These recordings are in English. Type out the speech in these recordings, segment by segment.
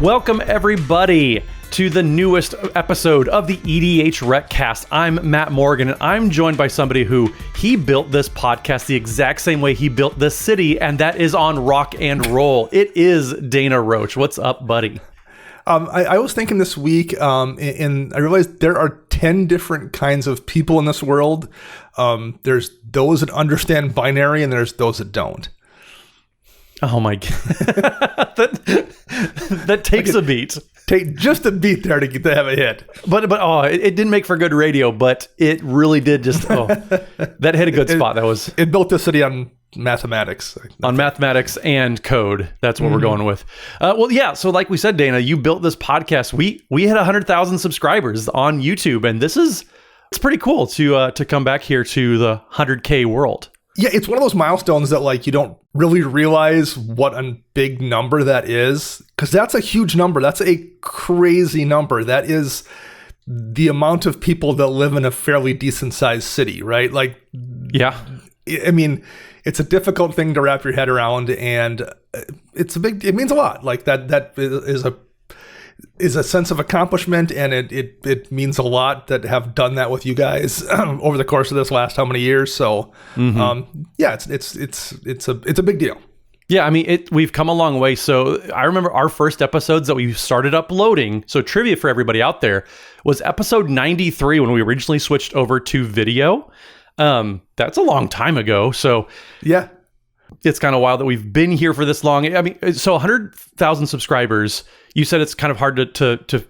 Welcome, everybody, to the newest episode of the EDHRECast. I'm Matt Morgan, and I'm joined by somebody who he built this podcast the exact same way he built this city, and that is on rock and roll. It is Dana Roach. What's up, buddy? I was thinking this week, and I realized there are 10 different kinds of people in this world. There's those that understand binary, and there's those that don't. Oh my God. that takes a beat. Take just a beat there to have a hit. But it didn't make for good radio, but it really did that hit a good spot. It built the city on mathematics. On mathematics and code. That's what we're going with. So like we said, Dana, you built this podcast. We hit 100,000 subscribers on YouTube, and it's pretty cool to come back here to the 100K world. Yeah, it's one of those milestones that like you don't really realize what a big number that is, because that's a huge number. That's a crazy number. That is the amount of people that live in a fairly decent sized city, right? Like, yeah. I mean, it's a difficult thing to wrap your head around, and it means a lot. Like that is a sense of accomplishment, and it means a lot that have done that with you guys over the course of this last how many years. So it's a big deal. Yeah, I mean, we've come a long way. So I remember our first episodes that we started uploading. So trivia for everybody out there was episode 93 when we originally switched over to video. That's a long time ago. So yeah, it's kind of wild that we've been here for this long. I mean, so 100,000 subscribers. You said it's kind of hard to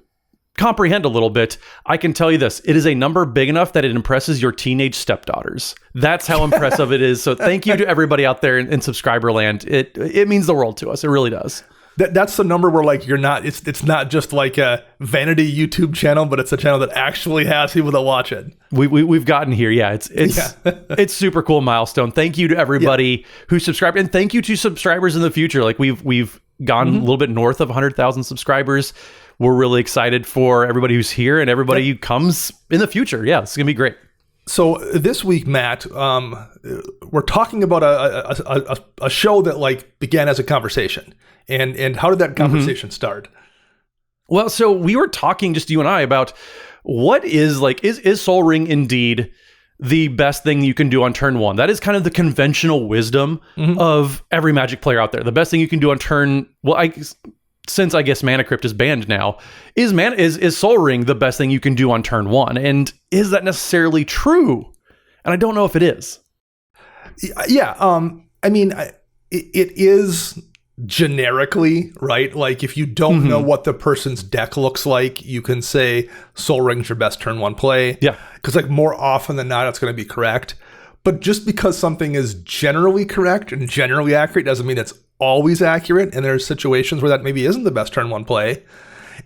comprehend a little bit. I can tell you this. It is a number big enough that it impresses your teenage stepdaughters. That's how impressive it is. So thank you to everybody out there in subscriber land. It means the world to us. It really does. That's the number where like it's not just like a vanity YouTube channel, but it's a channel that actually has people that watch it. We've gotten here. Yeah, it's super cool milestone. Thank you to everybody who subscribed, and thank you to subscribers in the future. Like we've gone a little bit north of 100,000 subscribers. We're really excited for everybody who's here and everybody who comes in the future. Yeah, it's gonna be great. So this week, Matt, we're talking about a show that like began as a conversation. And how did that conversation start? Well, so we were talking, just you and I, about what is Sol Ring indeed the best thing you can do on turn one? That is kind of the conventional wisdom of every Magic player out there. The best thing you can do on turn, since I guess Mana Crypt is banned now, is Sol Ring the best thing you can do on turn one? And is that necessarily true? And I don't know if it is. Yeah, I mean, it is generically, right? Like if you don't know what the person's deck looks like, you can say Sol Ring's your best turn one play. Yeah. Because like more often than not, it's going to be correct. But just because something is generally correct and generally accurate doesn't mean it's always accurate. And there's situations where that maybe isn't the best turn one play.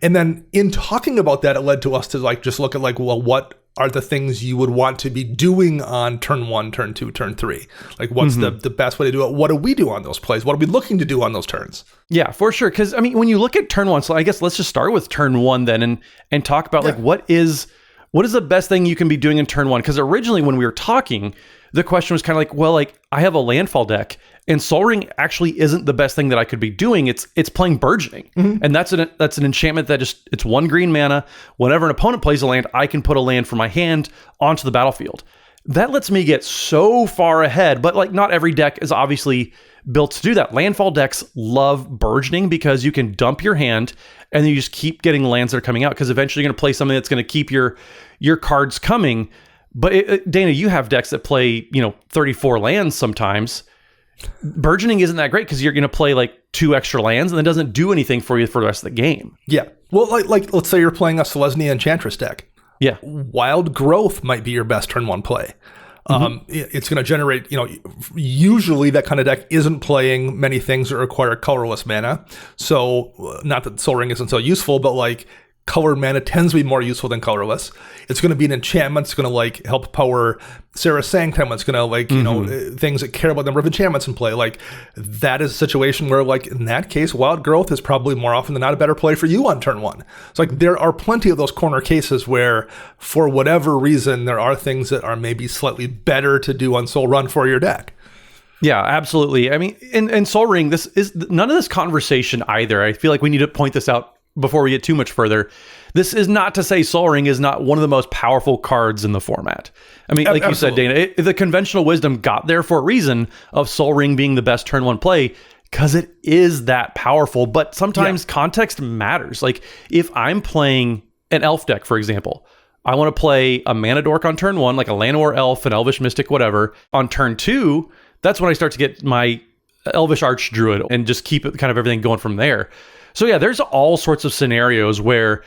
And then in talking about that, it led to us to like just look at like, well, what are the things you would want to be doing on turn one, turn two, turn three? Like what's the best way to do it? What do we do on those plays? What are we looking to do on those turns? Yeah, for sure. Because I mean, when you look at turn one, so I guess let's just start with turn one then and talk about like what is the best thing you can be doing in turn one? Because originally when we were talking, the question was kind of like, well, like I have a landfall deck and Sol Ring actually isn't the best thing that I could be doing. It's playing Burgeoning. And that's an enchantment that it's one green mana. Whenever an opponent plays a land, I can put a land from my hand onto the battlefield. That lets me get so far ahead, but like not every deck is obviously built to do that. Landfall decks love Burgeoning because you can dump your hand and then you just keep getting lands that are coming out, because eventually you're going to play something that's going to keep your cards coming. But Dana, you have decks that play 34 lands sometimes. Burgeoning isn't that great because you're going to play like 2 extra lands and it doesn't do anything for you for the rest of the game. Yeah. Well, like let's say you're playing a Selesnya Enchantress deck. Yeah. Wild Growth might be your best turn one play. It's going to generate, usually that kind of deck isn't playing many things that require colorless mana. So not that Sol Ring isn't so useful, but like colored mana tends to be more useful than colorless. It's going to be an enchantment. It's going to like help power Sarah's Sanctum. It's going to like, things that care about the number of enchantments in play. Like that is a situation where like in that case, Wild Growth is probably more often than not a better play for you on turn one. It's like there are plenty of those corner cases where for whatever reason, there are things that are maybe slightly better to do on Sol Run for your deck. Yeah, absolutely. I mean, in Sol Ring, this is none of this conversation either. I feel like we need to point this out before we get too much further, this is not to say Sol Ring is not one of the most powerful cards in the format. I mean, like Absolutely. you said, Dana, the conventional wisdom got there for a reason of Sol Ring being the best turn one play, because it is that powerful. But sometimes context matters. Like if I'm playing an elf deck, for example, I want to play a mana dork on turn one, like a Llanowar elf, an elvish mystic, whatever. On turn two, that's when I start to get my elvish archdruid and just keep it kind of everything going from there. So yeah, there's all sorts of scenarios where,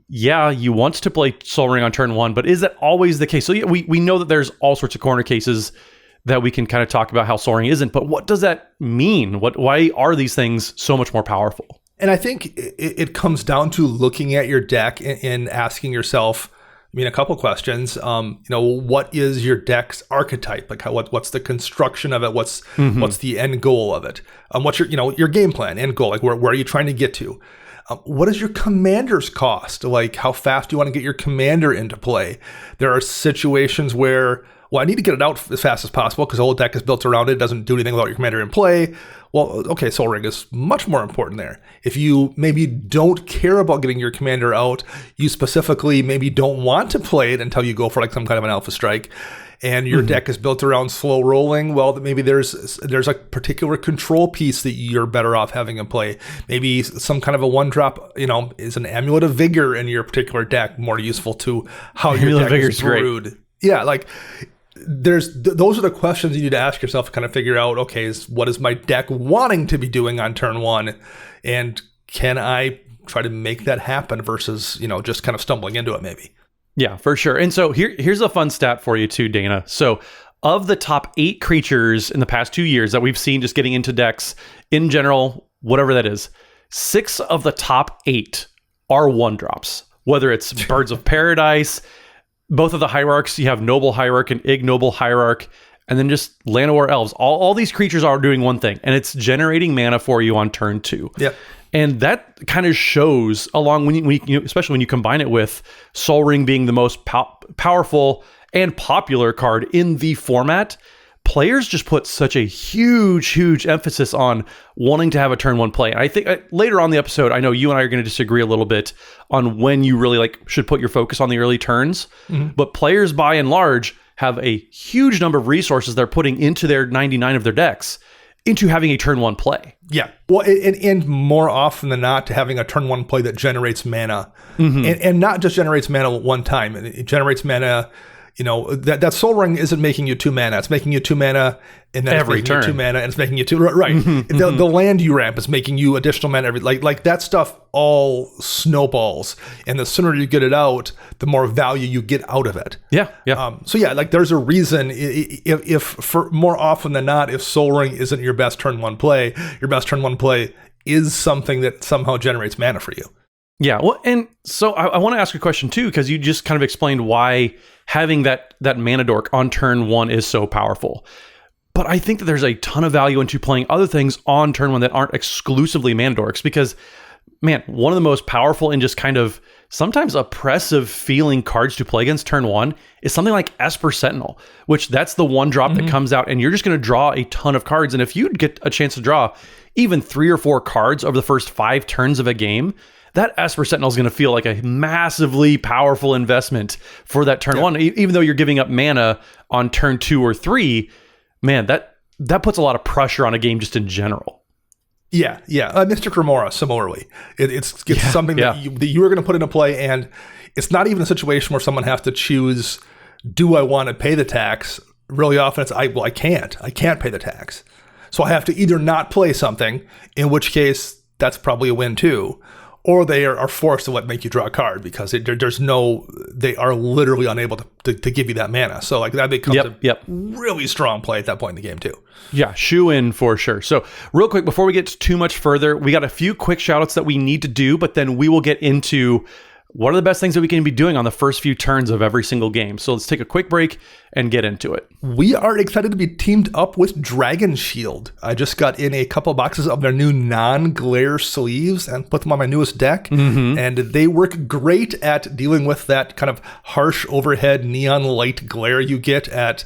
yeah, you want to play Sol Ring on turn one, but is that always the case? So yeah, we know that there's all sorts of corner cases that we can kind of talk about how Sol Ring isn't, but what does that mean? Why are these things so much more powerful? And I think it comes down to looking at your deck and asking yourself, a couple questions. What is your deck's archetype? Like, what's the construction of it? What's the end goal of it? What's your game plan, end goal? Like, where are you trying to get to? What is your commander's cost? Like, how fast do you want to get your commander into play? There are situations where, I need to get it out as fast as possible because the whole deck is built around it. It doesn't do anything without your commander in play. Well, okay, Sol Ring is much more important there. If you maybe don't care about getting your commander out, you specifically maybe don't want to play it until you go for like some kind of an alpha strike, and your deck is built around slow rolling, well, maybe there's a particular control piece that you're better off having in play. Maybe some kind of a one drop, is an Amulet of Vigor in your particular deck more useful to how your deck is brewed. Great. Yeah, like those are the questions you need to ask yourself to kind of figure out, okay, what is my deck wanting to be doing on turn one? And can I try to make that happen versus, just kind of stumbling into it maybe? Yeah, for sure. And so here's a fun stat for you too, Dana. So of the top 8 creatures in the past 2 years that we've seen just getting into decks in general, whatever that is, 6 of the top 8 are 1-drops. Whether it's Birds of Paradise, both of the hierarchs, you have Noble Hierarch and Ignoble Hierarch, and then just Llanowar Elves. All these creatures are doing one thing, and it's generating mana for you on turn 2. Yep. And that kind of shows along especially when you combine it with Sol Ring being the most powerful and popular card in the format. Players just put such a huge emphasis on wanting to have a turn one play. I think later on in the episode, I know you and I are going to disagree a little bit on when you really should put your focus on the early turns. But players by and large have a huge number of resources they're putting into their 99 of their decks into having a turn one play. Yeah. Well, and more often than not, to having a turn one play that generates mana. And not just generates mana one time. It generates mana. That Sol Ring isn't making you 2 mana. It's making you 2 mana, and then every it's making turn. you 2 mana, and it's making you 2. Right. The land you ramp is making you additional mana. Like that stuff all snowballs, and the sooner you get it out, the more value you get out of it. Yeah. So yeah, like there's a reason. If for more often than not, if Sol Ring isn't your best turn one play, your best turn one play is something that somehow generates mana for you. Yeah, well, and so I want to ask a question too, because you just kind of explained why having that mana dork on turn 1 is so powerful. But I think that there's a ton of value into playing other things on turn 1 that aren't exclusively mana dorks, because, man, one of the most powerful and just kind of sometimes oppressive feeling cards to play against turn 1 is something like Esper Sentinel, which that's the 1-drop that comes out, and you're just going to draw a ton of cards. And if you get a chance to draw even 3 or 4 cards over the first 5 turns of a game, that Esper Sentinel is going to feel like a massively powerful investment for that turn 1. Even though you're giving up mana on turn 2 or 3, man, that puts a lot of pressure on a game just in general. Yeah. Mystic Remora, similarly. It's something that you are going to put into play, and it's not even a situation where someone has to choose, do I want to pay the tax? Really often it's, I can't pay the tax. So I have to either not play something, in which case that's probably a win too, or they are forced to make you draw a card because they are literally unable to give you that mana. So like that becomes a really strong play at that point in the game too. Yeah, shoe in for sure. So real quick, before we get too much further, we got a few quick shout outs that we need to do, but then we will get into what are the best things that we can be doing on the first few turns of every single game. So let's take a quick break and get into it. We are excited to be teamed up with Dragon Shield. I just got in a couple boxes of their new non-glare sleeves and put them on my newest deck. And they work great at dealing with that kind of harsh overhead neon light glare you get at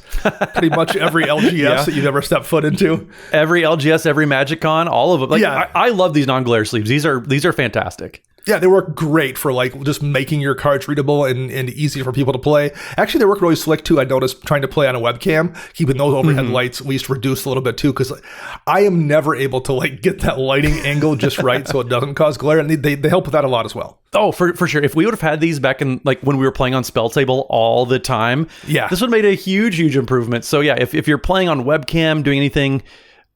pretty much every LGS that you've ever stepped foot into. Every LGS, every Magic Con, all of them. I love these non-glare sleeves. These are fantastic. Yeah, they work great for like just making your cards readable and easy for people to play. Actually, they work really slick too. I noticed trying to play on a webcam, keeping those overhead lights at least reduced a little bit too, because I am never able to like get that lighting angle just right so it doesn't cause glare, and they help with that a lot as well. Oh, for sure. If we would have had these back in like when we were playing on Spell Table all the time, this would have made a huge improvement. So yeah, if you're playing on webcam, doing anything,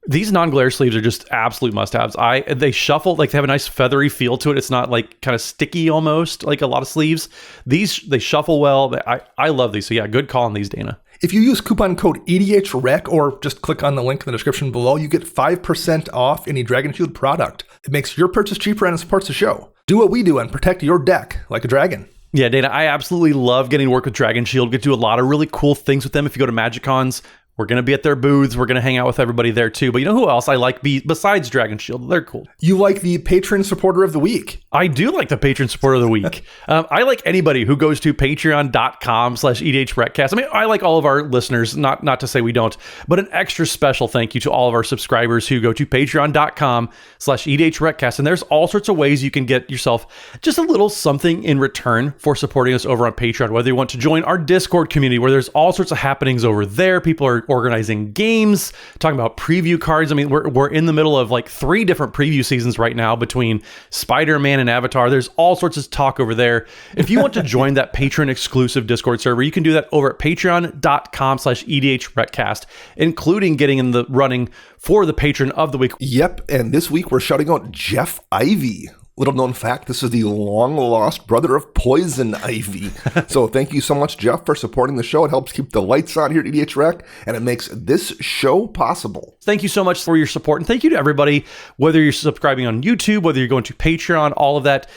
these non-glare sleeves are just absolute must-haves. They shuffle, like they have a nice feathery feel to it. It's not like kind of sticky almost like a lot of sleeves. They shuffle well. I love these. So yeah, good call on these, Dana. If you use coupon code EDHREC or just click on the link in the description below, you get 5% off any Dragon Shield product. It makes your purchase cheaper and it supports the show. Do what we do and protect your deck like a dragon. Yeah, Dana, I absolutely love getting to work with Dragon Shield. Get to do a lot of really cool things with them. If you go to MagicCons, we're going to be at their booths. We're going to hang out with everybody there too. But you know who else I like besides Dragon Shield? They're cool. You like the patron supporter of the week. I do like the patron supporter of the week. I like anybody who goes to patreon.com/EDHRECast. I mean, I like all of our listeners, not to say we don't, but an extra special thank you to all of our subscribers who go to patreon.com/EDHRECast. And there's all sorts of ways you can get yourself just a little something in return for supporting us over on Patreon. Whether you want to join our Discord community where there's all sorts of happenings over there. People are organizing games, talking about preview cards. I mean, we're in the middle of like 3 different preview seasons right now between Spider-Man and Avatar. There's all sorts of talk over there. If you want to join that patron exclusive Discord server, you can do that over at patreon.com/EDHRECast, including getting in the running for the patron of the week. Yep, and this week we're shouting out Jeff Ivy. Little known fact, this is the long-lost brother of Poison Ivy. So thank you so much, Jeff, for supporting the show. It helps keep the lights on here at EDHREC, and it makes this show possible. Thank you so much for your support, and thank you to everybody, whether you're subscribing on YouTube, whether you're going to Patreon, all of that.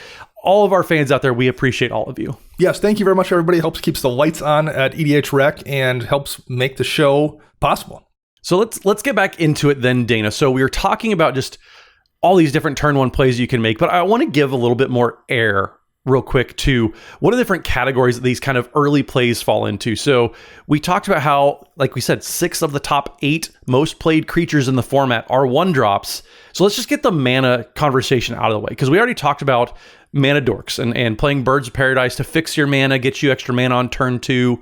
All of our fans out there, we appreciate all of you. Yes, thank you very much, everybody. It helps keeps the lights on at EDHREC and helps make the show possible. So let's get back into it then, Dana. So we were talking about just all these different turn one plays you can make, but I want to give a little bit more air real quick to what are the different categories that these kind of early plays fall into. So we talked about how, like we said, 6 of the top 8 most played creatures in the format are 1-drops. So let's just get the mana conversation out of the way, because we already talked about mana dorks and playing Birds of Paradise to fix your mana, get you extra mana on turn 2.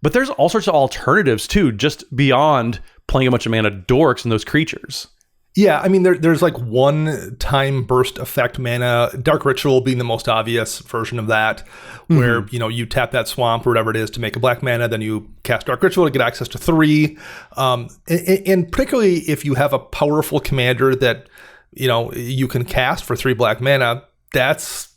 But there's all sorts of alternatives too, just beyond playing a bunch of mana dorks and those creatures. Yeah, I mean, there's like one-time burst effect mana, Dark Ritual being the most obvious version of that, where, you tap that swamp or whatever it is to make a black mana, then you cast Dark Ritual to get access to 3. And particularly if you have a powerful commander that, you can cast for 3 black mana, that's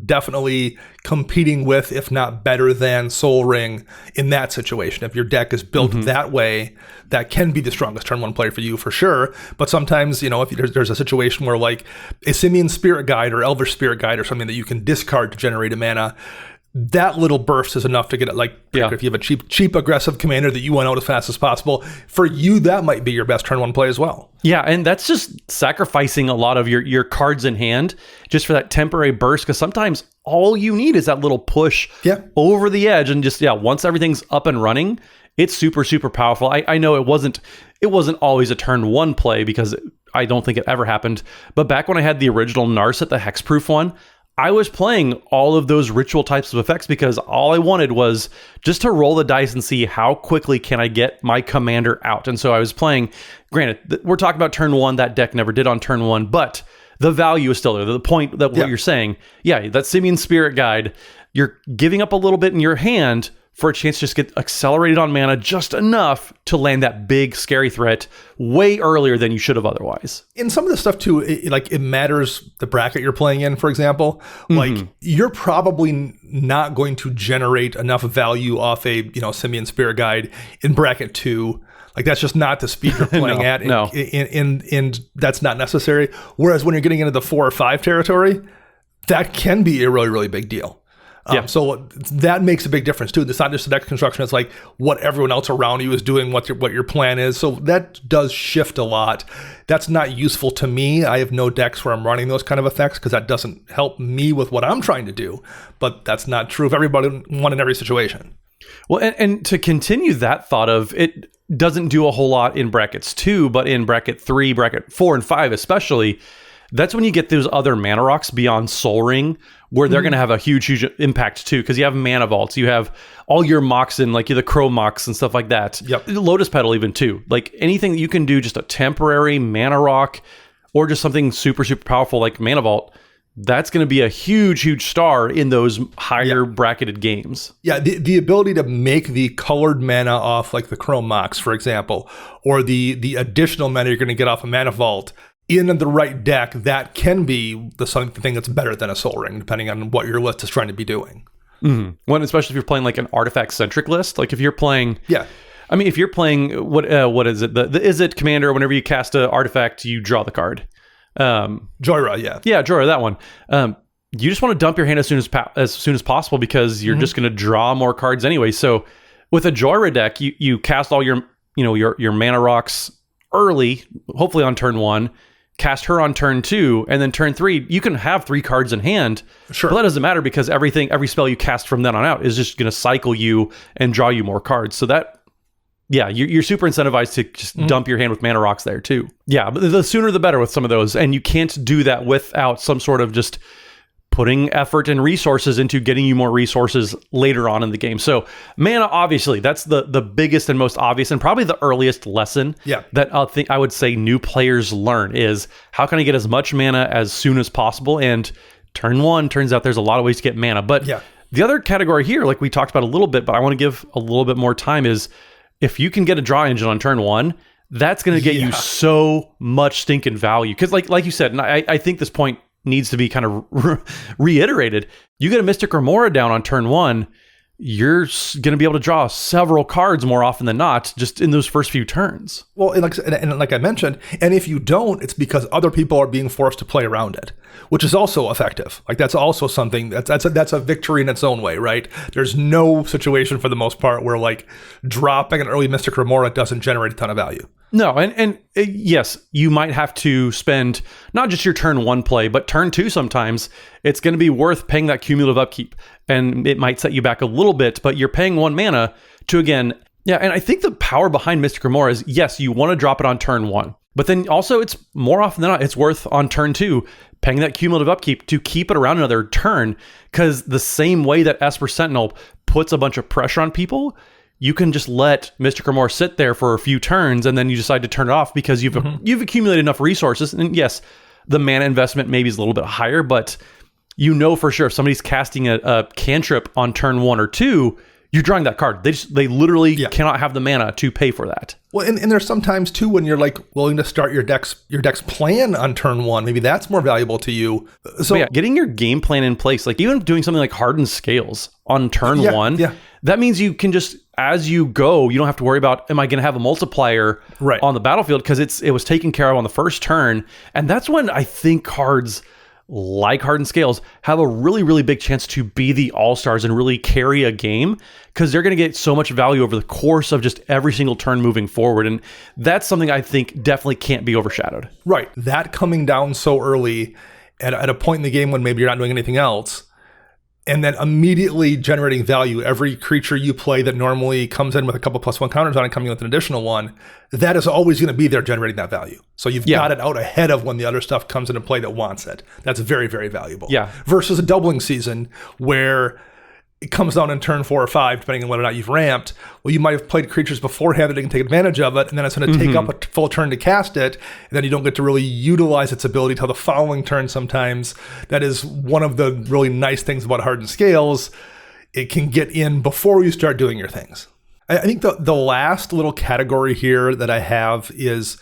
definitely competing with, if not better than, Soul Ring in that situation. If your deck is built that way, that can be the strongest turn 1 player for you for sure. But sometimes, if there's a situation where like a Simian Spirit Guide or Elvish Spirit Guide or something that you can discard to generate a mana, that little burst is enough to get it. Like if you have a cheap aggressive commander that you want out as fast as possible, for you that might be your best turn 1 play as well. Yeah, and that's just sacrificing a lot of your cards in hand just for that temporary burst, because sometimes all you need is that little push over the edge, and just once everything's up and running, it's super, super powerful. I know it wasn't always a turn 1 play, because I don't think it ever happened, but back when I had the original Narset, the hexproof one, I was playing all of those ritual types of effects because all I wanted was just to roll the dice and see how quickly can I get my commander out. And so I was playing, granted, we're talking about turn 1, that deck never did on turn 1, but the value is still there. The point that what you're saying, that Simian Spirit Guide, you're giving up a little bit in your hand for a chance to just get accelerated on mana just enough to land that big scary threat way earlier than you should have otherwise. In some of the stuff too, it matters the bracket you're playing in, for example. Like you're probably not going to generate enough value off a Simian Spirit Guide in bracket 2. Like that's just not the speed you're playing at, and that's not necessary. Whereas when you're getting into the 4 or 5 territory, that can be a really, really big deal. So that makes a big difference too. It's not just the deck construction; it's like what everyone else around you is doing, what your plan is. So that does shift a lot. That's not useful to me. I have no decks where I'm running those kind of effects because that doesn't help me with what I'm trying to do. But that's not true of everybody, one in every situation. Well, and to continue that thought of it doesn't do a whole lot in brackets 2, but in bracket 3, bracket 4, and 5 especially, that's when you get those other mana rocks beyond Soul Ring, where they're going to have a huge impact too, because you have mana vaults, you have all your Moxen, like the Crow Mox and stuff like that. Yep. Lotus Petal even too. Like anything that you can do, just a temporary mana rock, or just something super, super powerful like Mana Vault, that's going to be a huge, huge star in those higher bracketed games. Yeah, the ability to make the colored mana off like the Chrome Mox, for example, or the additional mana you're going to get off a Mana Vault in the right deck, that can be the thing that's better than a Soul Ring, depending on what your list is trying to be doing. Mm-hmm. When, especially if you're playing like an artifact-centric list, like if you're playing... Yeah. I mean, if you're playing, what is it? The Is It Commander, whenever you cast an artifact, you draw the card. Joyra, yeah. Yeah, Joyra, that one. You just want to dump your hand as soon as possible, because you're just going to draw more cards anyway. So with a Joyra deck, you cast all your mana rocks early, hopefully on turn 1, cast her on turn 2, and then turn 3, you can have 3 cards in hand. Sure. But that doesn't matter, because every spell you cast from then on out is just going to cycle you and draw you more cards. So that, yeah, you're super incentivized to just dump your hand with mana rocks there too. Yeah, but the sooner the better with some of those. And you can't do that without some sort of just putting effort and resources into getting you more resources later on in the game. So mana, obviously, that's the biggest and most obvious, and probably the earliest lesson that I would say new players learn is, how can I get as much mana as soon as possible? And turn 1, turns out there's a lot of ways to get mana. But the other category here, like we talked about a little bit, but I want to give a little bit more time, is if you can get a draw engine on turn 1, that's going to get you so much stinking value. Because like you said, and I think this point needs to be kind of reiterated. You get a Mystic Remora down on turn 1, you're going to be able to draw several cards more often than not, just in those first few turns. Well, and like I mentioned, and if you don't, it's because other people are being forced to play around it, which is also effective. Like that's also something that's a victory in its own way, right? There's no situation for the most part where like dropping an early Mystic Remora doesn't generate a ton of value. No, and yes, you might have to spend not just your turn 1 play, but turn 2 sometimes. It's going to be worth paying that cumulative upkeep, and it might set you back a little bit, but you're paying 1 mana to, again, and I think the power behind Mystic Remora is, yes, you want to drop it on turn 1, but then also it's more often than not, it's worth on turn 2 paying that cumulative upkeep to keep it around another turn, because the same way that Esper Sentinel puts a bunch of pressure on people, you can just let Mystic Remora sit there for a few turns, and then you decide to turn it off because you've accumulated enough resources. And yes, the mana investment maybe is a little bit higher, but you know for sure if somebody's casting a cantrip on turn 1 or 2, you're drawing that card. They literally cannot have the mana to pay for that. Well, and there's sometimes too when you're like willing to start your deck's plan on turn 1. Maybe that's more valuable to you. So getting your game plan in place, like even doing something like Hardened Scales on turn 1, that means you can just, as you go, you don't have to worry about, am I going to have a multiplier on the battlefield, because it was taken care of on the first turn. And that's when I think cards like Hardened Scales have a really, really big chance to be the all-stars and really carry a game, because they're going to get so much value over the course of just every single turn moving forward. And that's something I think definitely can't be overshadowed. Right. That coming down so early at a point in the game when maybe you're not doing anything else, and then immediately generating value. Every creature you play that normally comes in with a couple +1 counters on it, coming in with an additional one, that is always going to be there generating that value. So you've got it out ahead of when the other stuff comes into play that wants it. That's very, very valuable. Yeah. Versus a doubling season where it comes down in turn 4 or 5, depending on whether or not you've ramped. Well, you might have played creatures beforehand that can take advantage of it, and then it's going to take up a full turn to cast it, and then you don't get to really utilize its ability till the following turn sometimes. That is one of the really nice things about Hardened Scales. It can get in before you start doing your things. I think the last little category here that I have is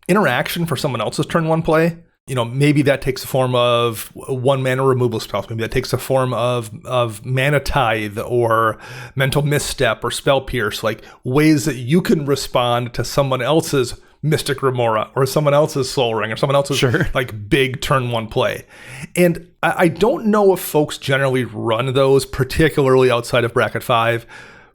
interaction for someone else's turn 1 play. You know, maybe that takes the form of 1 mana removal spells. Maybe that takes the form of Mana Tithe or Mental Misstep or Spell Pierce, like ways that you can respond to someone else's Mystic Remora or someone else's Soul Ring or someone else's like big turn 1 play. And I don't know if folks generally run those, particularly outside of Bracket 5,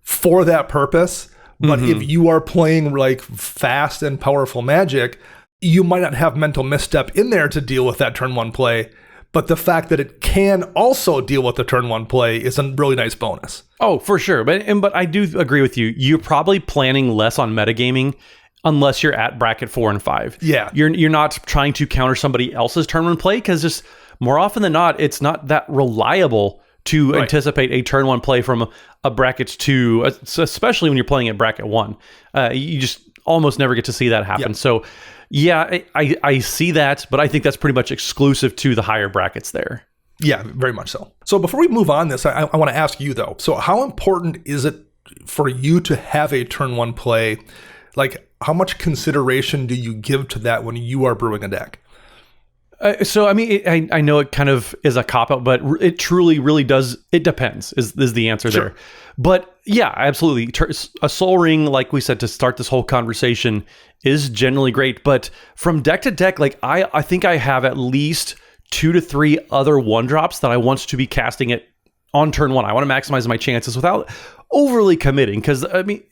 for that purpose. But if you are playing like fast and powerful Magic, you might not have Mental Misstep in there to deal with that turn 1 play, but the fact that it can also deal with the turn 1 play is a really nice bonus. Oh, for sure. But I do agree with you. You're probably planning less on metagaming unless you're at bracket 4 and 5. Yeah. You're not trying to counter somebody else's turn 1 play, because just more often than not, it's not that reliable to anticipate a turn 1 play from a bracket 2, especially when you're playing at bracket 1. You just almost never get to see that happen. So yeah, I see that, but I think that's pretty much exclusive to the higher brackets there. Yeah, very much so. So before we move on this, I want to ask you though, so how important is it for you to have a turn 1 play? Like, how much consideration do you give to that when you are brewing a deck? So, I mean, I know it kind of is a cop-out, but it truly really does. It depends is the answer there. But yeah, absolutely. A Soul Ring, like we said, to start this whole conversation is generally great. But from deck to deck, like I think I have at least 2 to 3 other 1-drops that I want to be casting it on turn 1. I want to maximize my chances without overly committing. Because, I mean,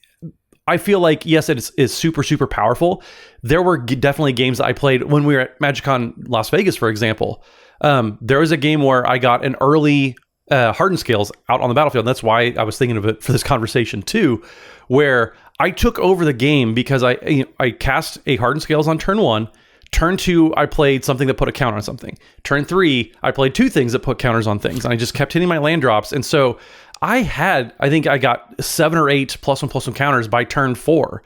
I feel like, yes, it is super, super powerful. There were definitely games that I played when we were at MagicCon Las Vegas, for example. There was a game where I got an early Hardened Scales out on the battlefield. And that's why I was thinking of it for this conversation too, where I took over the game because I cast a Hardened Scales on turn 1. Turn 2, I played something that put a counter on something. Turn 3, I played 2 things that put counters on things. And I just kept hitting my land drops. And so I think I got 7 or 8 +1/+1 counters by turn 4.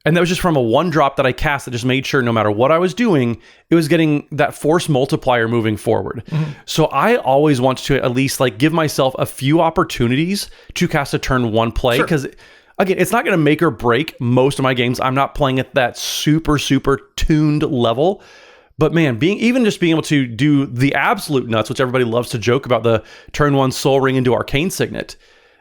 And that was just from a 1-drop that I cast that just made sure no matter what I was doing, it was getting that force multiplier moving forward. Mm-hmm. So I always want to at least like give myself a few opportunities to cast a turn 1 play. Because again, it's not going to make or break most of my games. I'm not playing at that super, super tuned level. But man, being able to do the absolute nuts, which everybody loves to joke about, the turn 1 Soul Ring into Arcane Signet,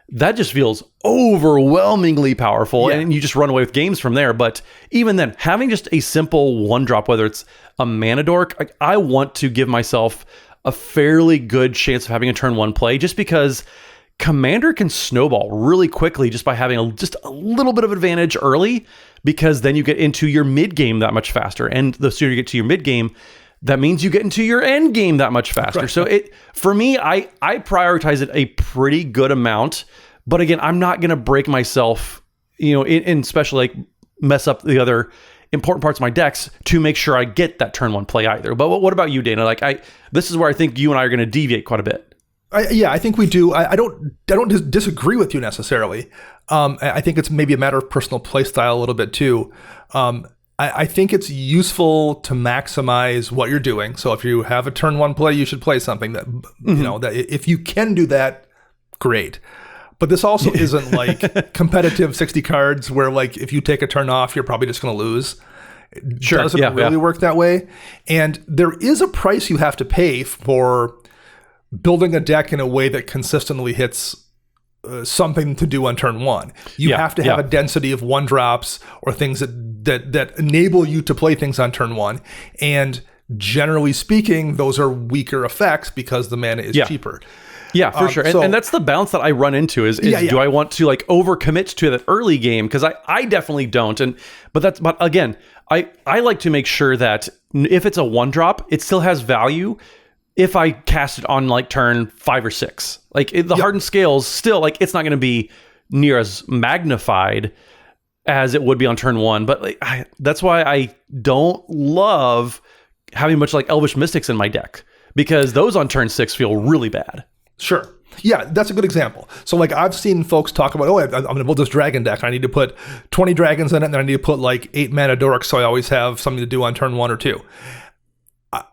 that just feels overwhelmingly powerful, and you just run away with games from there. But even then, having just a simple 1-drop, whether it's a Mana Dork, I want to give myself a fairly good chance of having a turn 1 play, just because Commander can snowball really quickly just by having just a little bit of advantage early, because then you get into your mid game that much faster. And the sooner you get to your mid game, that means you get into your end game that much faster. So for me, I prioritize it a pretty good amount. But again, I'm not going to break myself, and especially like mess up the other important parts of my decks to make sure I get that turn 1 play either. But what about you, Dana? Like this is where I think you and I are going to deviate quite a bit. I think we do. I don't disagree with you necessarily. I think it's maybe a matter of personal play style a little bit too. I think it's useful to maximize what you're doing. So if you have a turn 1 play, you should play something that, that if you can do that, great. But this also isn't like competitive 60 cards where like if you take a turn off, you're probably just going to lose. It doesn't really work that way. And there is a price you have to pay for building a deck in a way that consistently hits something to do on turn 1. You have to have a density of 1-drops or things that enable you to play things on turn 1. And generally speaking, those are weaker effects because the mana is cheaper. Yeah, for sure. And that's the balance that I run into is do I want to like overcommit to that early game? Because I definitely don't. But again, I like to make sure that if it's a 1-drop, it still has value if I cast it on like turn 5 or 6. Like the Hardened Scales still, like it's not going to be near as magnified as it would be on turn 1. But like, that's why I don't love having much like Elvish Mystics in my deck, because those on turn 6 feel really bad. Sure. Yeah, that's a good example. So like I've seen folks talk about, I'm going to build this dragon deck. I need to put 20 dragons in it, and then I need to put like 8 mana dorks so I always have something to do on turn 1 or 2.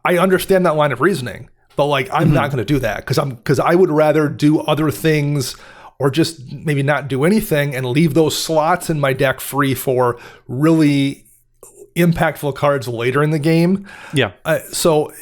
I understand that line of reasoning, but like I'm not going to do that because I would rather do other things or just maybe not do anything and leave those slots in my deck free for really impactful cards later in the game. Yeah. So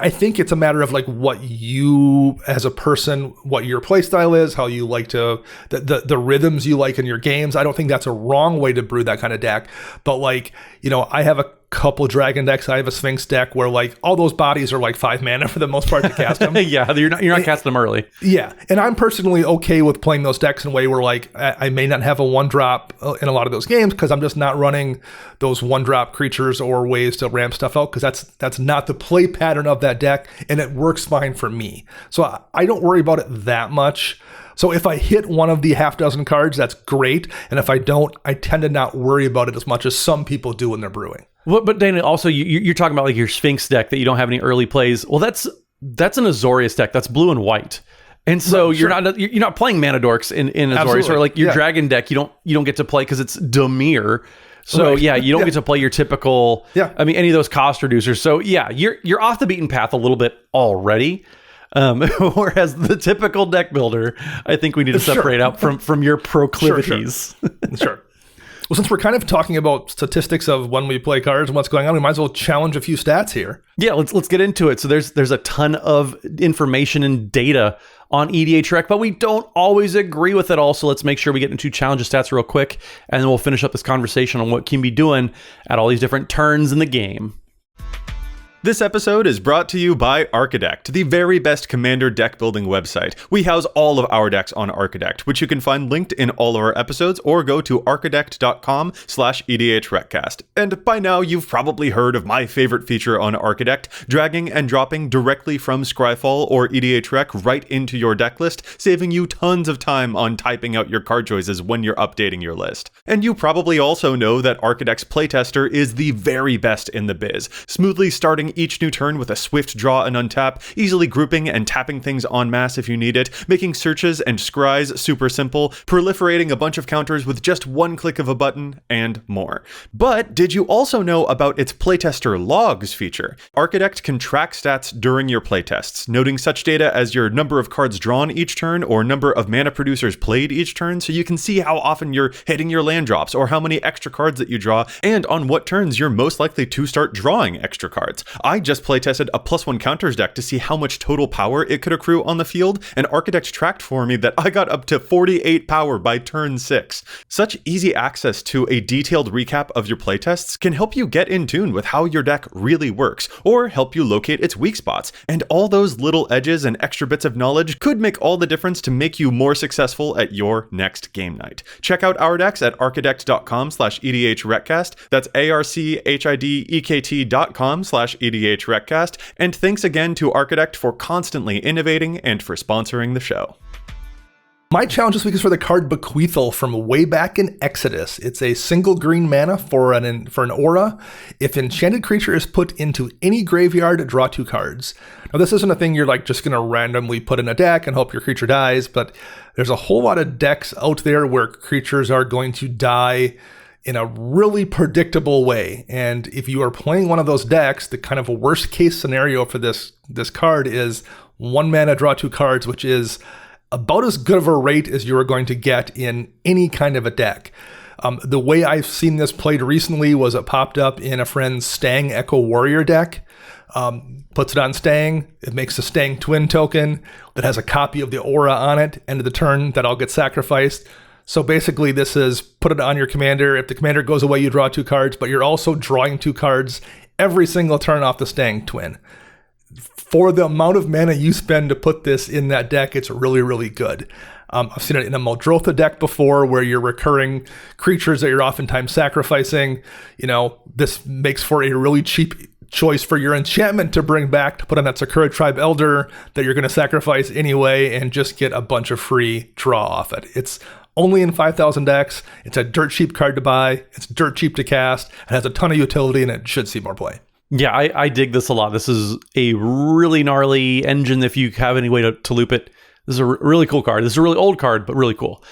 I think it's a matter of like what you as a person, what your play style is, how you like to, the rhythms you like in your games. I don't think that's a wrong way to brew that kind of deck. But like, I have a couple dragon decks. I have a Sphinx deck where like all those bodies are like 5 mana for the most part to cast them. Yeah, you're not casting them early. Yeah, and I'm personally okay with playing those decks in a way where like I may not have a 1-drop in a lot of those games because I'm just not running those 1-drop creatures or ways to ramp stuff out because that's not the play pattern of that deck, and it works fine for me. So I don't worry about it that much. So if I hit one of the half dozen cards, that's great. And if I don't, I tend to not worry about it as much as some people do when they're brewing. Well, but Dana, also you're talking about like your Sphinx deck that you don't have any early plays. Well, that's an Azorius deck. That's blue and white. And so Right, sure. you're not playing mana dorks in Azorius, Absolutely. or like your Yeah. dragon deck. You don't get to play because it's Dimir. So Right. yeah, you don't get to play your typical. Yeah. I mean, any of those cost reducers. So yeah, you're off the beaten path a little bit already. Whereas the typical deck builder, I think we need to separate out from your proclivities. Sure. Well, since we're kind of talking about statistics of when we play cards and what's going on, we might as well challenge a few stats here. Yeah, let's get into it. So there's a ton of information and data on EDHREC, but we don't always agree with it all. So let's make sure we get into challenge stats real quick, and then we'll finish up this conversation on what can be doing at all these different turns in the game. This episode is brought to you by Archidekt, the very best commander deck building website. We house all of our decks on Archidekt, which you can find linked in all of our episodes, or go to archidekt.com/EDHRECast. And by now, you've probably heard of my favorite feature on Archidekt, dragging and dropping directly from Scryfall or EDHREC right into your deck list, saving you tons of time on typing out your card choices when you're updating your list. And you probably also know that Archidekt's playtester is the very best in the biz, smoothly starting each new turn with a swift draw and untap, easily grouping and tapping things en masse if you need it, making searches and scries super simple, proliferating a bunch of counters with just one click of a button, and more. But did you also know about its playtester logs feature? Archidekt can track stats during your playtests, noting such data as your number of cards drawn each turn or number of mana producers played each turn, so you can see how often you're hitting your land drops or how many extra cards that you draw, and on what turns you're most likely to start drawing extra cards. I just playtested a +1 counters deck to see how much total power it could accrue on the field, and Archidekt tracked for me that I got up to 48 power by turn 6. Such easy access to a detailed recap of your playtests can help you get in tune with how your deck really works, or help you locate its weak spots, and all those little edges and extra bits of knowledge could make all the difference to make you more successful at your next game night. Check out our decks at archidekt.com/EDHRECast, that's ARCHIDEKT.com/EDHRECast, and thanks again to Archidekt for constantly innovating and for sponsoring the show. My challenge this week is for the card Bequeathal from way back in Exodus. It's a single green mana for an aura. If enchanted creature is put into any graveyard, draw 2 cards. Now, this isn't a thing you're like just going to randomly put in a deck and hope your creature dies, but there's a whole lot of decks out there where creatures are going to die in a really predictable way. And if you are playing one of those decks, the kind of a worst case scenario for this card is 1 mana, draw 2 cards, which is about as good of a rate as you are going to get in any kind of a deck. The way I've seen this played recently was it popped up in a friend's Stang Echo Warrior deck. Puts it on Stang, it makes a Stang Twin token that has a copy of the aura on it, end of the turn, that all gets sacrificed. So basically this is put it on your commander. If the commander goes away, you draw 2 cards, but you're also drawing 2 cards every single turn off the Stang Twin. For the amount of mana you spend to put this in that deck, it's really, really good. I've seen it in a Muldrotha deck before where you're recurring creatures that you're oftentimes sacrificing. You know, this makes for a really cheap choice for your enchantment to bring back to put on that Sakura Tribe Elder that you're going to sacrifice anyway and just get a bunch of free draw off it. It's only in 5,000 decks. It's a dirt cheap card to buy. It's dirt cheap to cast. It has a ton of utility and it should see more play. Yeah, I dig this a lot. This is a really gnarly engine if you have any way to loop it. This is a really cool card. This is a really old card, but really cool.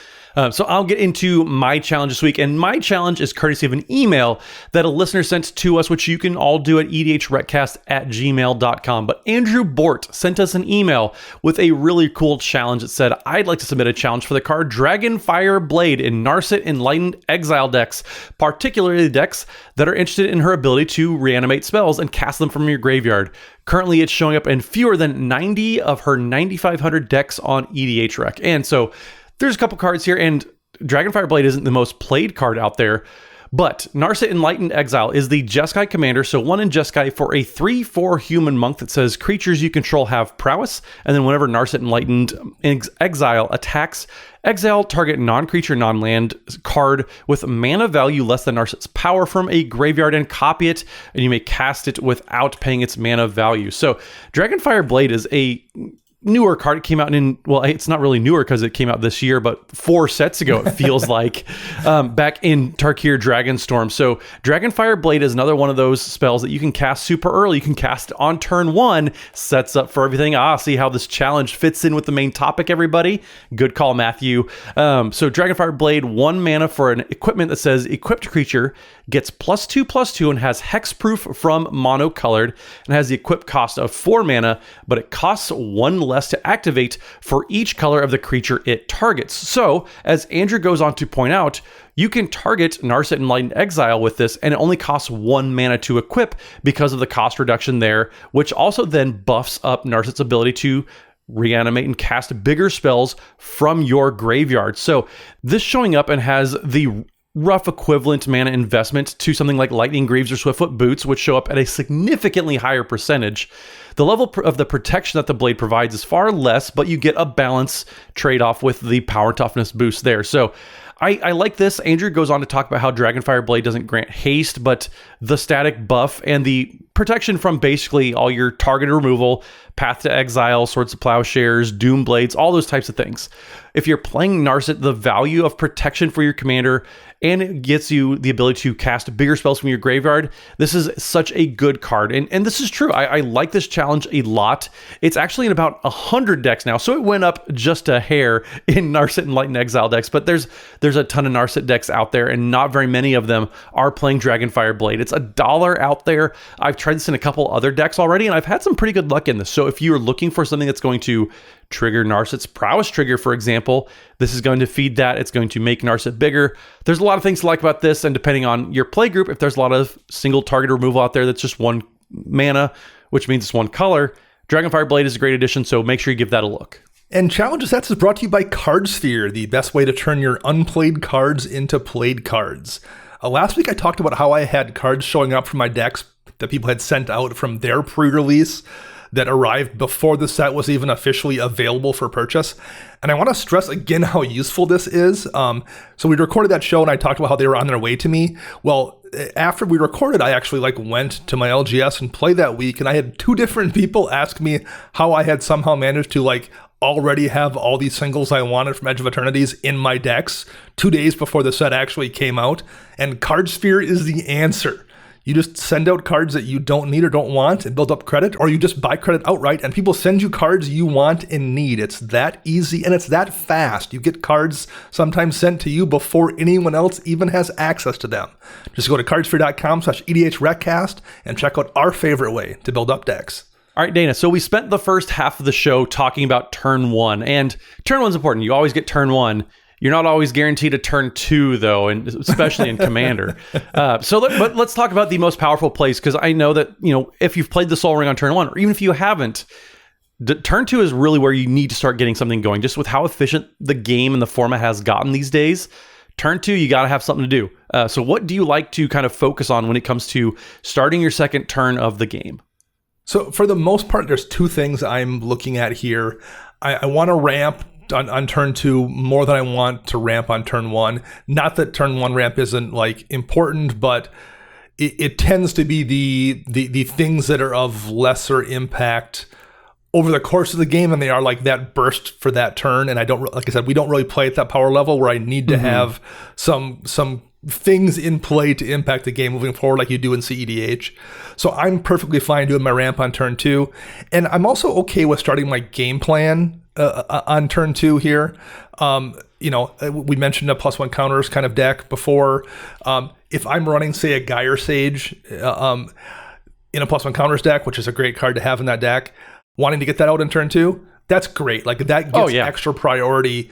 So I'll get into my challenge this week, and my challenge is courtesy of an email that a listener sent to us, which you can all do at edhrecast@gmail.com. But Andrew Bort sent us an email with a really cool challenge that said, I'd like to submit a challenge for the card Dragonfire Blade in Narset Enlightened Exile decks, particularly decks that are interested in her ability to reanimate spells and cast them from your graveyard. Currently, it's showing up in fewer than 90 of her 9,500 decks on EDHREC. And so there's a couple cards here, and Dragonfire Blade isn't the most played card out there, But Narset Enlightened Exile is the Jeskai commander, so 1 in Jeskai for a 3/4 human monk that says creatures you control have prowess, and then whenever Narset Enlightened Exile attacks, exile target non-creature, non-land card with mana value less than Narset's power from a graveyard and copy it, and you may cast it without paying its mana value. So Dragonfire Blade is a newer card. It came out well, it's not really newer because it came out this year, but 4 sets ago, it feels like, back in Tarkir Dragonstorm. So Dragonfire Blade is another one of those spells that you can cast super early. You can cast on turn 1, sets up for everything. See how this challenge fits in with the main topic, everybody? Good call, Matthew. So Dragonfire Blade, 1 mana for an equipment that says equipped creature gets +2/+2 and has hexproof from monocolored and has the equip cost of 4 mana, but it costs 1 less to activate for each color of the creature it targets. So, as Andrew goes on to point out, you can target Narset Enlightened Exile with this, and it only costs 1 mana to equip because of the cost reduction there, which also then buffs up Narset's ability to reanimate and cast bigger spells from your graveyard. So, this showing up and has the rough equivalent mana investment to something like Lightning Greaves or Swiftfoot Boots, which show up at a significantly higher percentage. The level of the protection that the blade provides is far less, but you get a balance trade-off with the power toughness boost there. So I like this. Andrew goes on to talk about how Dragonfire Blade doesn't grant haste, but the static buff and the protection from basically all your target removal, Path to Exile, Swords of Plowshares, Doom Blades, all those types of things. If you're playing Narset, the value of protection for your commander, and it gets you the ability to cast bigger spells from your graveyard, this is such a good card. And this is true. I like this challenge a lot. It's actually in about 100 decks now, so it went up just a hair in Narset Enlightened Exile decks, but there's a ton of Narset decks out there, and not very many of them are playing Dragonfire Blade. It's $1 out there. I've tried this in a couple other decks already, and I've had some pretty good luck in this. So if you're looking for something that's going to trigger Narset's Prowess trigger, for example, this is going to feed that. It's going to make Narset bigger. There's a lot of things to like about this, and depending on your play group, if there's a lot of single target removal out there that's just 1 mana, which means it's 1 color, Dragonfire Blade is a great addition, so make sure you give that a look. And Challenge of Sets is brought to you by Cardsphere, the best way to turn your unplayed cards into played cards. Last week I talked about how I had cards showing up from my decks that people had sent out from their pre-release that arrived before the set was even officially available for purchase. And I want to stress again how useful this is. So we recorded that show and I talked about how they were on their way to me. Well, after we recorded, I actually went to my LGS and played that week, and I had 2 different people ask me how I had somehow managed to already have all these singles I wanted from Edge of Eternities in my decks 2 days before the set actually came out. And Cardsphere is the answer. You just send out cards that you don't need or don't want and build up credit, or you just buy credit outright and people send you cards you want and need. It's that easy and it's that fast. You get cards sometimes sent to you before anyone else even has access to them. Just go to cardsphere.com/EDHRECast and check out our favorite way to build up decks. All right, Dana, so we spent the first half of the show talking about turn 1, and turn 1's important. You always get turn 1. You're not always guaranteed a turn 2, though, and especially in Commander. But let's talk about the most powerful plays, because I know that, if you've played the Soul Ring on turn 1, or even if you haven't, turn 2 is really where you need to start getting something going. Just with how efficient the game and the format has gotten these days, turn 2, you got to have something to do. So what do you like to kind of focus on when it comes to starting your second turn of the game? So for the most part, there's 2 things I'm looking at here. I want to ramp on turn 2 more than I want to ramp on turn 1. Not that turn 1 ramp isn't important, but it tends to be the things that are of lesser impact over the course of the game, and they are that burst for that turn. And I don't, like I said, we don't really play at that power level where I need to have some things in play to impact the game moving forward like you do in CEDH. So I'm perfectly fine doing my ramp on turn 2. And I'm also okay with starting my game plan on turn 2 here. We mentioned a +1 counters kind of deck before. If I'm running, say, a Gyre Sage in a +1 counters deck, which is a great card to have in that deck, wanting to get that out in turn 2, that's great. That gets extra priority.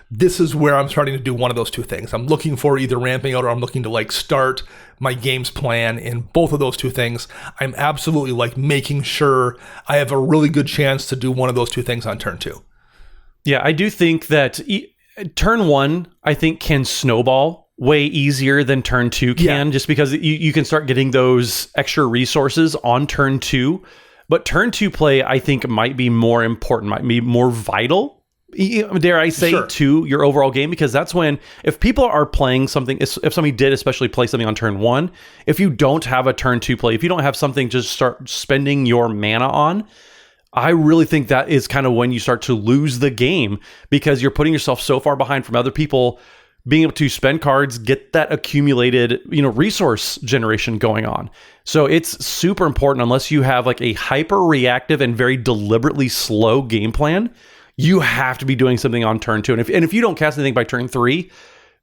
This is where I'm starting to do one of those 2 things. I'm looking for either ramping out, or I'm looking to start my game's plan in both of those 2 things. I'm absolutely making sure I have a really good chance to do one of those 2 things on turn 2. Yeah, I do think that turn 1, I think, can snowball way easier than turn 2 can, just because you can start getting those extra resources on turn 2. But turn 2 play, I think, might be more important, might be more vital, dare I say, to your overall game, because that's when, if people are playing something, if somebody did especially play something on turn 1, if you don't have a turn 2 play, if you don't have something to start spending your mana on, I really think that is kind of when you start to lose the game, because you're putting yourself so far behind from other people being able to spend cards, get that accumulated, resource generation going on. So it's super important, unless you have like a hyper reactive and very deliberately slow game plan, you have to be doing something on turn 2. And if you don't cast anything by turn 3,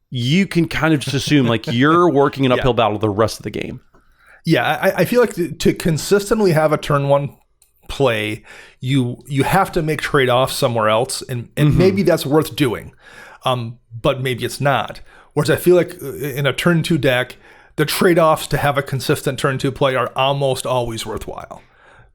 you can kind of just assume like you're working an uphill battle the rest of the game. Yeah, I feel like to consistently have a turn 1 play, you have to make trade-offs somewhere else, and maybe that's worth doing. But maybe it's not. Whereas I feel like in a turn 2 deck, the trade-offs to have a consistent turn 2 play are almost always worthwhile.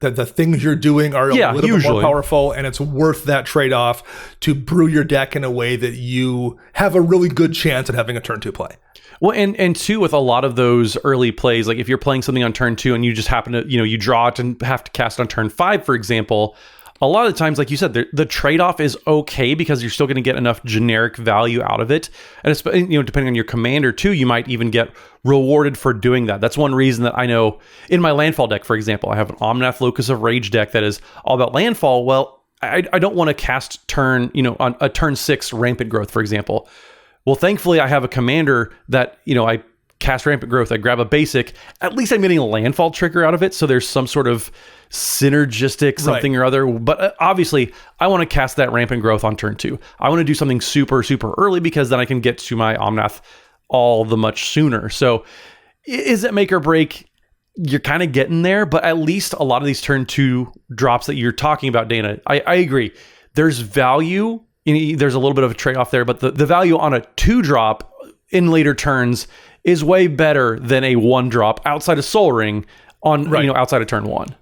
That the things you're doing are a little bit more powerful, and it's worth that trade-off to brew your deck in a way that you have a really good chance at having a turn 2 play. Well, and two, with a lot of those early plays, like if you're playing something on turn 2 and you just happen to, you draw it and have to cast on turn 5, for example, a lot of the times, like you said, the trade-off is okay, because you're still going to get enough generic value out of it. And it's, depending on your commander too, you might even get rewarded for doing that. That's one reason that I know in my landfall deck, for example, I have an Omnath Locus of Rage deck that is all about landfall. Well, I don't want to cast turn, on a turn 6 Rampant Growth, for example. Well, thankfully, I have a commander that, I cast Rampant Growth, I grab a basic, at least I'm getting a landfall trigger out of it, so there's some sort of synergistic something or other. But obviously, I want to cast that Rampant Growth on turn 2. I want to do something super, super early, because then I can get to my Omnath all the much sooner. So is it make or break? You're kind of getting there, but at least a lot of these turn 2 drops that you're talking about, Dana, I agree. There's value. There's a little bit of a trade-off there, but the value on a 2-drop in later turns is way better than a 1-drop outside of Soul Ring on outside of turn 1.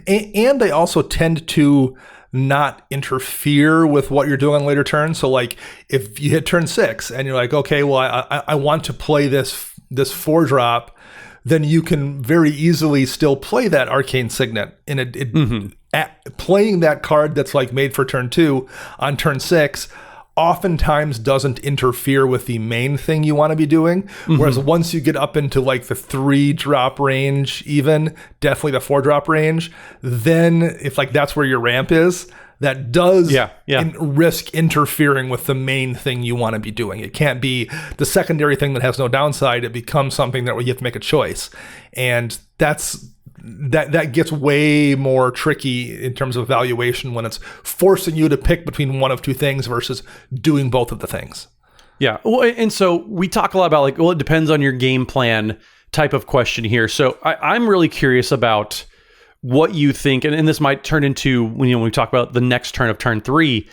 And they also tend to not interfere with what you're doing on later turns. So like if you hit turn 6 and you're like, okay, well, I want to play this 4-drop, then you can very easily still play that Arcane Signet in playing that card that's like made for turn 2 on turn 6 oftentimes doesn't interfere with the main thing you want to be doing. Whereas once you get up into like the 3-drop range, even definitely the 4-drop range, then if like that's where your ramp is, that does risk interfering with the main thing you want to be doing. It can't be the secondary thing that has no downside. It becomes something that you have to make a choice. And that gets way more tricky in terms of evaluation when it's forcing you to pick between one of two things versus doing both of the things. Yeah. Well, and so we talk a lot about it depends on your game plan type of question here. So I'm really curious about what you think, and this might turn into when we talk about the next turn of turn 3.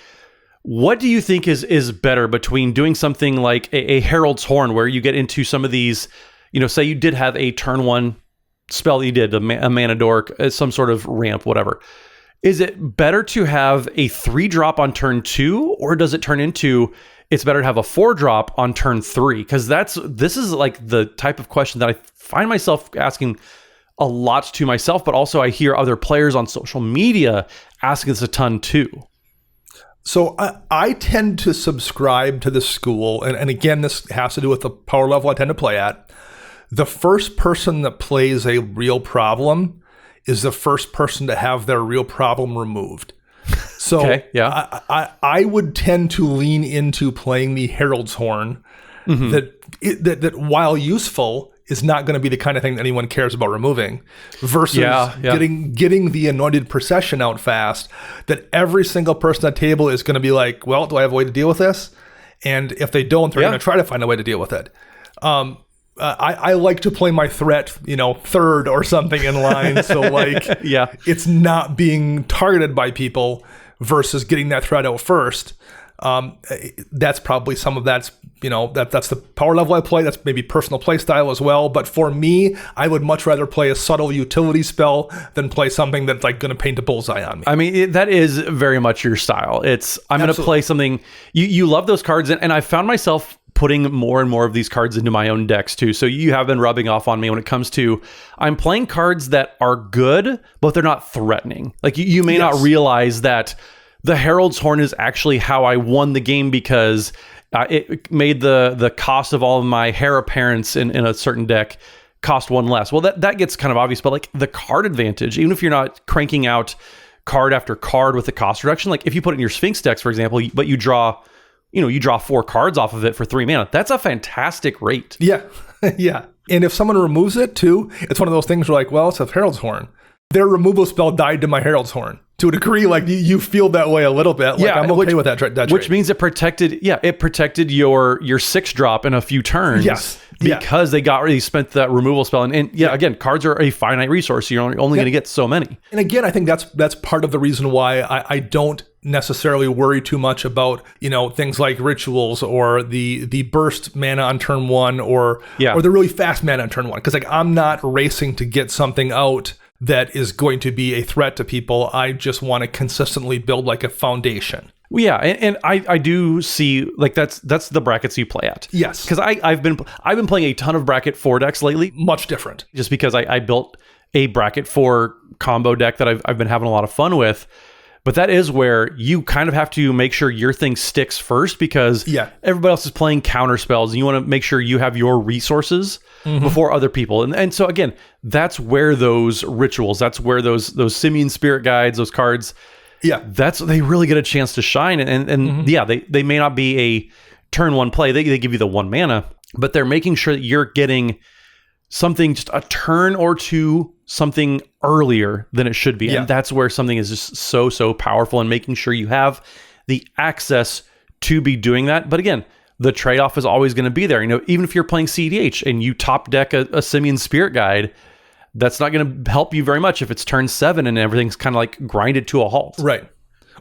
What do you think is better between doing something like a Herald's Horn, where you get into some of these, say you did have a turn 1 spell that you did, a mana dork, some sort of ramp, whatever. Is it better to have a 3-drop on turn 2, or does it turn into it's better to have a 4-drop on turn 3? Because this is like the type of question that I find myself asking a lot to myself, but also I hear other players on social media asking this a ton too. So I tend to subscribe to this school, and again, this has to do with the power level I tend to play at. The first person that plays a real problem is the first person to have their real problem removed. So I would tend to lean into playing the Herald's Horn that while useful is not going to be the kind of thing that anyone cares about removing, versus getting the Anointed Procession out fast that every single person at the table is going to be like, well, do I have a way to deal with this? And if they don't, they're going to try to find a way to deal with it. I like to play my threat, third or something in line. So like, it's not being targeted by people versus getting that threat out first. That's probably some of that's the power level I play. That's maybe personal play style as well. But for me, I would much rather play a subtle utility spell than play something that's like going to paint a bullseye on me. I mean, that is very much your style. I'm going to play something. You love those cards, and I found myself putting more and more of these cards into my own decks too. So you have been rubbing off on me when it comes to, I'm playing cards that are good, but they're not threatening. Like you may not realize that the Herald's Horn is actually how I won the game, because it made the cost of all of my Heir Apparents in a certain deck cost one less. Well, that gets kind of obvious, but like the card advantage, even if you're not cranking out card after card with the cost reduction, like if you put it in your Sphinx decks, for example, but you draw 4 cards off of it for 3 mana, that's a fantastic rate. Yeah. Yeah. And if someone removes it too, it's one of those things where like, well, it's a Herald's Horn. Their removal spell died to my Herald's Horn. To a degree, like you feel that way a little bit. Like, I'm okay with that trade. Which means it protected your 6-drop in a few turns. Yes. Because they spent that removal spell. And again, cards are a finite resource. So you're only going to get so many. And again, I think that's part of the reason why I don't necessarily worry too much about, things like rituals or the burst mana on turn 1 or the really fast mana on turn 1. Because like I'm not racing to get something out that is going to be a threat to people. I just want to consistently build like a foundation. Well, yeah, and I do see like that's the brackets you play at. Yes, because I've been playing a ton of bracket 4 decks lately. Much different, just because I built a bracket 4 combo deck that I've been having a lot of fun with. But that is where you kind of have to make sure your thing sticks first, because everybody else is playing counter spells, and you want to make sure you have your resources before other people. And so again, that's where those rituals, that's where those Simian Spirit Guides, those cards, they really get a chance to shine. And they may not be a turn 1 play. They give you the 1 mana, but they're making sure that you're getting something just a turn or two, something earlier than it should be. And that's where something is just so powerful, and making sure you have the access to be doing that. But again, the trade-off is always going to be there. Even if you're playing CEDH and you top deck a Simian Spirit Guide, that's not going to help you very much if it's turn 7 and everything's kind of like grinded to a halt. Right.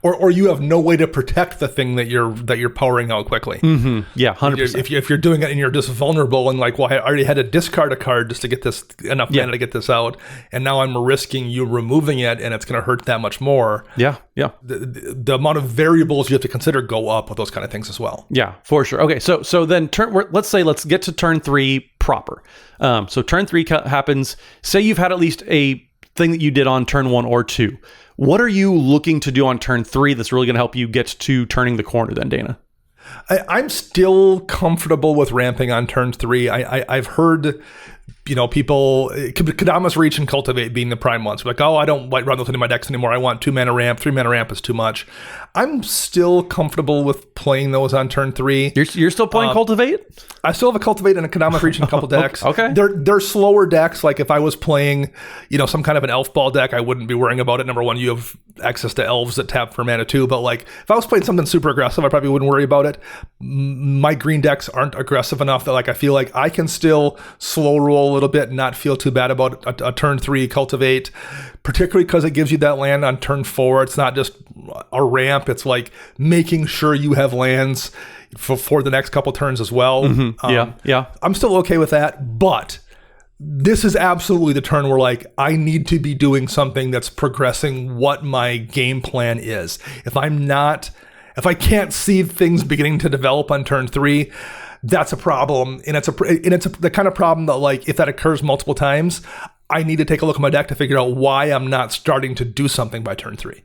Or you have no way to protect the thing that you're powering out quickly. Mm-hmm. Yeah, 100%. If you're doing it and you're just vulnerable and like, well, I already had to discard a card just to get this enough mana to get this out, and now I'm risking you removing it, and it's going to hurt that much more. Yeah. The amount of variables you have to consider go up with those kind of things as well. Yeah, for sure. Okay, so then let's get to turn 3 proper. So turn 3 happens. Say you've had at least a thing that you did on turn 1 or 2. What are you looking to do on turn 3 that's really going to help you get to turning the corner then, Dana? I'm still comfortable with ramping on turn 3. I've heard, people, Kadama's Reach and Cultivate being the prime ones. Like, I don't run those into my decks anymore. I want 2 mana ramp. 3 mana ramp is too much. I'm still comfortable with playing those on turn 3. You're still playing Cultivate? I still have a Cultivate and a Kadama's Reach in a couple decks. Okay. They're slower decks. Like if I was playing, some kind of an elf ball deck, I wouldn't be worrying about it. Number one, you have access to elves that tap for mana too. But like if I was playing something super aggressive, I probably wouldn't worry about it. My green decks aren't aggressive enough that like I feel like I can still slow roll a little bit and not feel too bad about a turn 3 Cultivate, particularly because it gives you that land on turn 4. It's not just a ramp. It's like making sure you have lands for the next couple turns as well. Yeah. I'm still okay with that, but this is absolutely the turn where like I need to be doing something that's progressing what my game plan is. If I can't see things beginning to develop on turn 3, that's a problem. And it's the kind of problem that like if that occurs multiple times, I need to take a look at my deck to figure out why I'm not starting to do something by turn 3.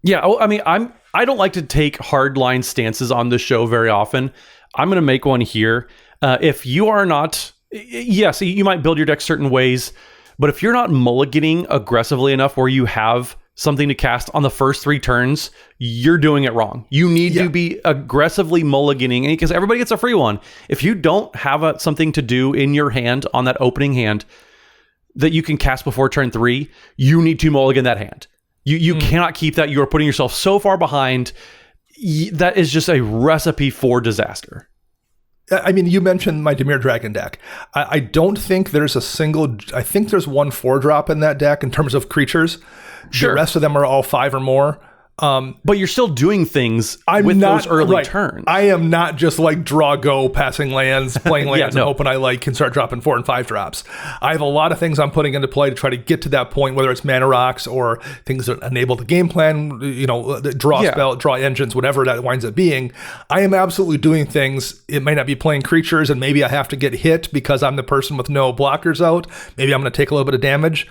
Yeah, I mean, I don't like to take hardline stances on this show very often. I'm going to make one here. If you are not, yes, you might build your deck certain ways, but if you're not mulliganing aggressively enough where you have something to cast on the first 3 turns, you're doing it wrong. You need to be aggressively mulliganing, because everybody gets a free one. If you don't have something to do in your hand on that opening hand that you can cast before turn 3, you need to mulligan that hand. You cannot keep that. You are putting yourself so far behind. That is just a recipe for disaster. I mean, you mentioned my Dimir Dragon deck. I don't think there's I think there's 1 4-drop in that deck in terms of creatures. Sure. The rest of them are all 5 or more. But you're still doing things those early turns. I am not just like draw, go, passing lands, playing lands, and hoping I can start dropping 4 and 5 drops. I have a lot of things I'm putting into play to try to get to that point, whether it's mana rocks or things that enable the game plan, draw spell, draw engines, whatever that winds up being. I am absolutely doing things. It may not be playing creatures, and maybe I have to get hit because I'm the person with no blockers out. Maybe I'm going to take a little bit of damage.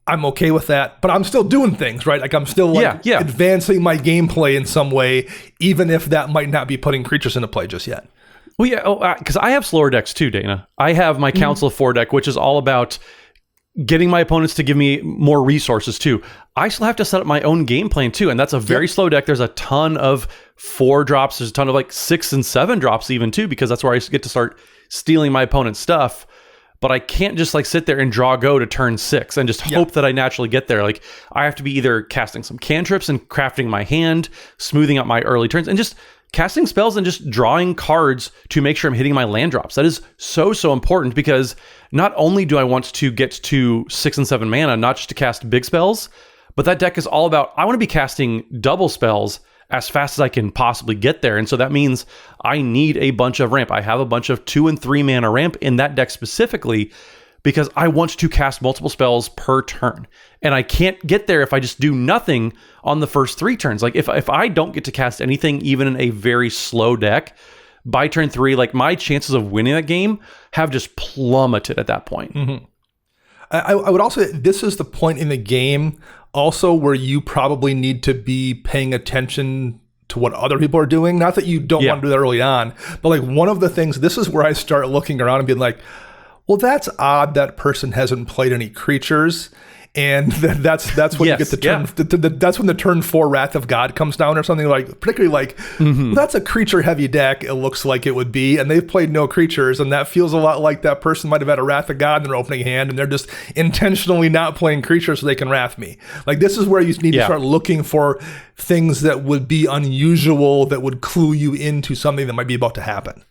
I'm okay with that, but I'm still doing things, right? Like I'm still advancing my gameplay in some way, even if that might not be putting creatures into play just yet. Well, yeah, because I have slower decks too, Dana. I have my Council of 4 deck, which is all about getting my opponents to give me more resources too. I still have to set up my own game plan too, and that's a very slow deck. There's a ton of 4 drops. There's a ton of like 6 and 7 drops even too, because that's where I get to start stealing my opponent's stuff. But I can't just like sit there and draw go to turn 6 and just hope that I naturally get there. Like I have to be either casting some cantrips and crafting my hand, smoothing out my early turns, and just casting spells and just drawing cards to make sure I'm hitting my land drops. That is so important, because not only do I want to get to 6 and 7 mana, not just to cast big spells, but that deck is all about, I want to be casting double spells as fast as I can possibly get there. And so that means I need a bunch of ramp. I have a bunch of 2 and 3 mana ramp in that deck specifically because I want to cast multiple spells per turn. And I can't get there if I just do nothing on the first 3 turns. Like if I don't get to cast anything, even in a very slow deck, by turn 3, like my chances of winning that game have just plummeted at that point. Mm-hmm. I would also, this is the point in the game also where you probably need to be paying attention to what other people are doing. Not that you don't want to do that early on, but like one of the things, this is where I start looking around and being like, well, that's odd that person hasn't played any creatures. And that's when you get the turn. That's when the turn 4 Wrath of God comes down or something, like particularly like that's a creature heavy deck. It looks like it would be, and they've played no creatures, and that feels a lot like that person might have had a Wrath of God in their opening hand, and they're just intentionally not playing creatures so they can wrath me. Like this is where you need to start looking for things that would be unusual, that would clue you into something that might be about to happen.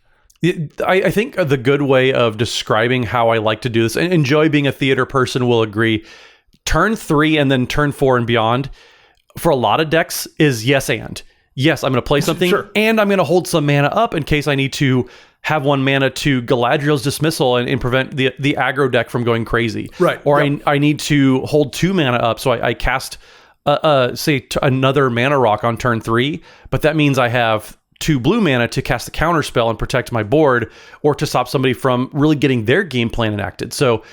I think the good way of describing how I like to do this, and Joey being a theater person will agree, turn 3 and then turn 4 and beyond for a lot of decks is yes, I'm going to play something and I'm going to hold some mana up in case I need to have 1 mana to Galadriel's Dismissal and prevent the aggro deck from going crazy. Right. Or I need to hold 2 mana up, so I cast another mana rock on turn 3, but that means I have 2 blue mana to cast the counter spell and protect my board, or to stop somebody from really getting their game plan enacted. So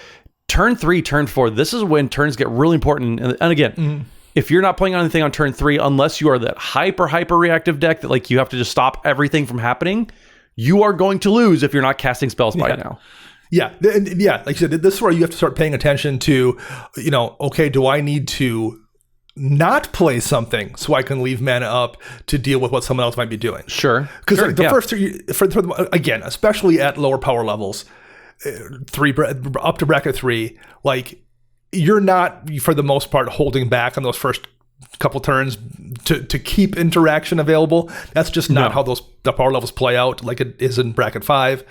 turn 3, turn 4, this is when turns get really important. And again, if you're not playing on anything on turn 3, unless you are that hyper reactive deck that like you have to just stop everything from happening, you are going to lose if you're not casting spells by now. Yeah. Like you said, this is where you have to start paying attention to, okay, do I need to not play something so I can leave mana up to deal with what someone else might be doing? Sure. Because the first 3, again, especially at lower power levels, 3 up to bracket 3, like you're not for the most part holding back on those first couple turns to keep interaction available. That's just not how the power levels play out like it is in bracket 5.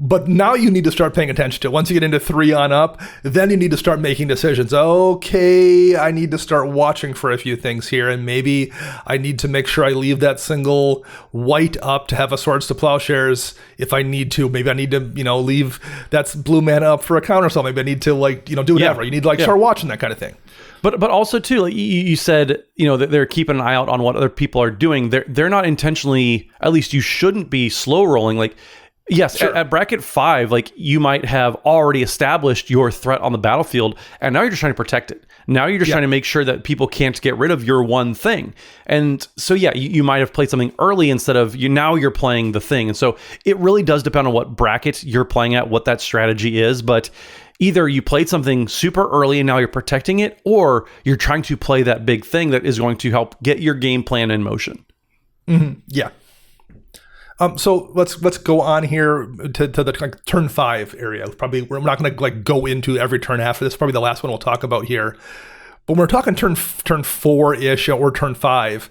But now you need to start paying attention to it. Once you get into 3 on up, then you need to start making decisions. Okay, I need to start watching for a few things here, and maybe I need to make sure I leave that single white up to have a Swords to Plowshares if I need to. Maybe I need to, leave that blue mana up for a counter or something. Maybe I need to do whatever. You need to start watching that kind of thing. But also too, like you said, that they're keeping an eye out on what other people are doing. They're not intentionally, at least you shouldn't be slow rolling. Like, yes, at bracket 5, like you might have already established your threat on the battlefield, and now you're just trying to protect it. Now you're just trying to make sure that people can't get rid of your one thing. And so, you might have played something early instead of now you're playing the thing. And so it really does depend on what bracket you're playing at, what that strategy is. But either you played something super early and now you're protecting it, or you're trying to play that big thing that is going to help get your game plan in motion. Mm-hmm. Yeah. So let's go on here to the turn 5 area. Probably we're not going to go into every turn after this. Probably the last one we'll talk about here. But when we're talking turn 4-ish or turn 5,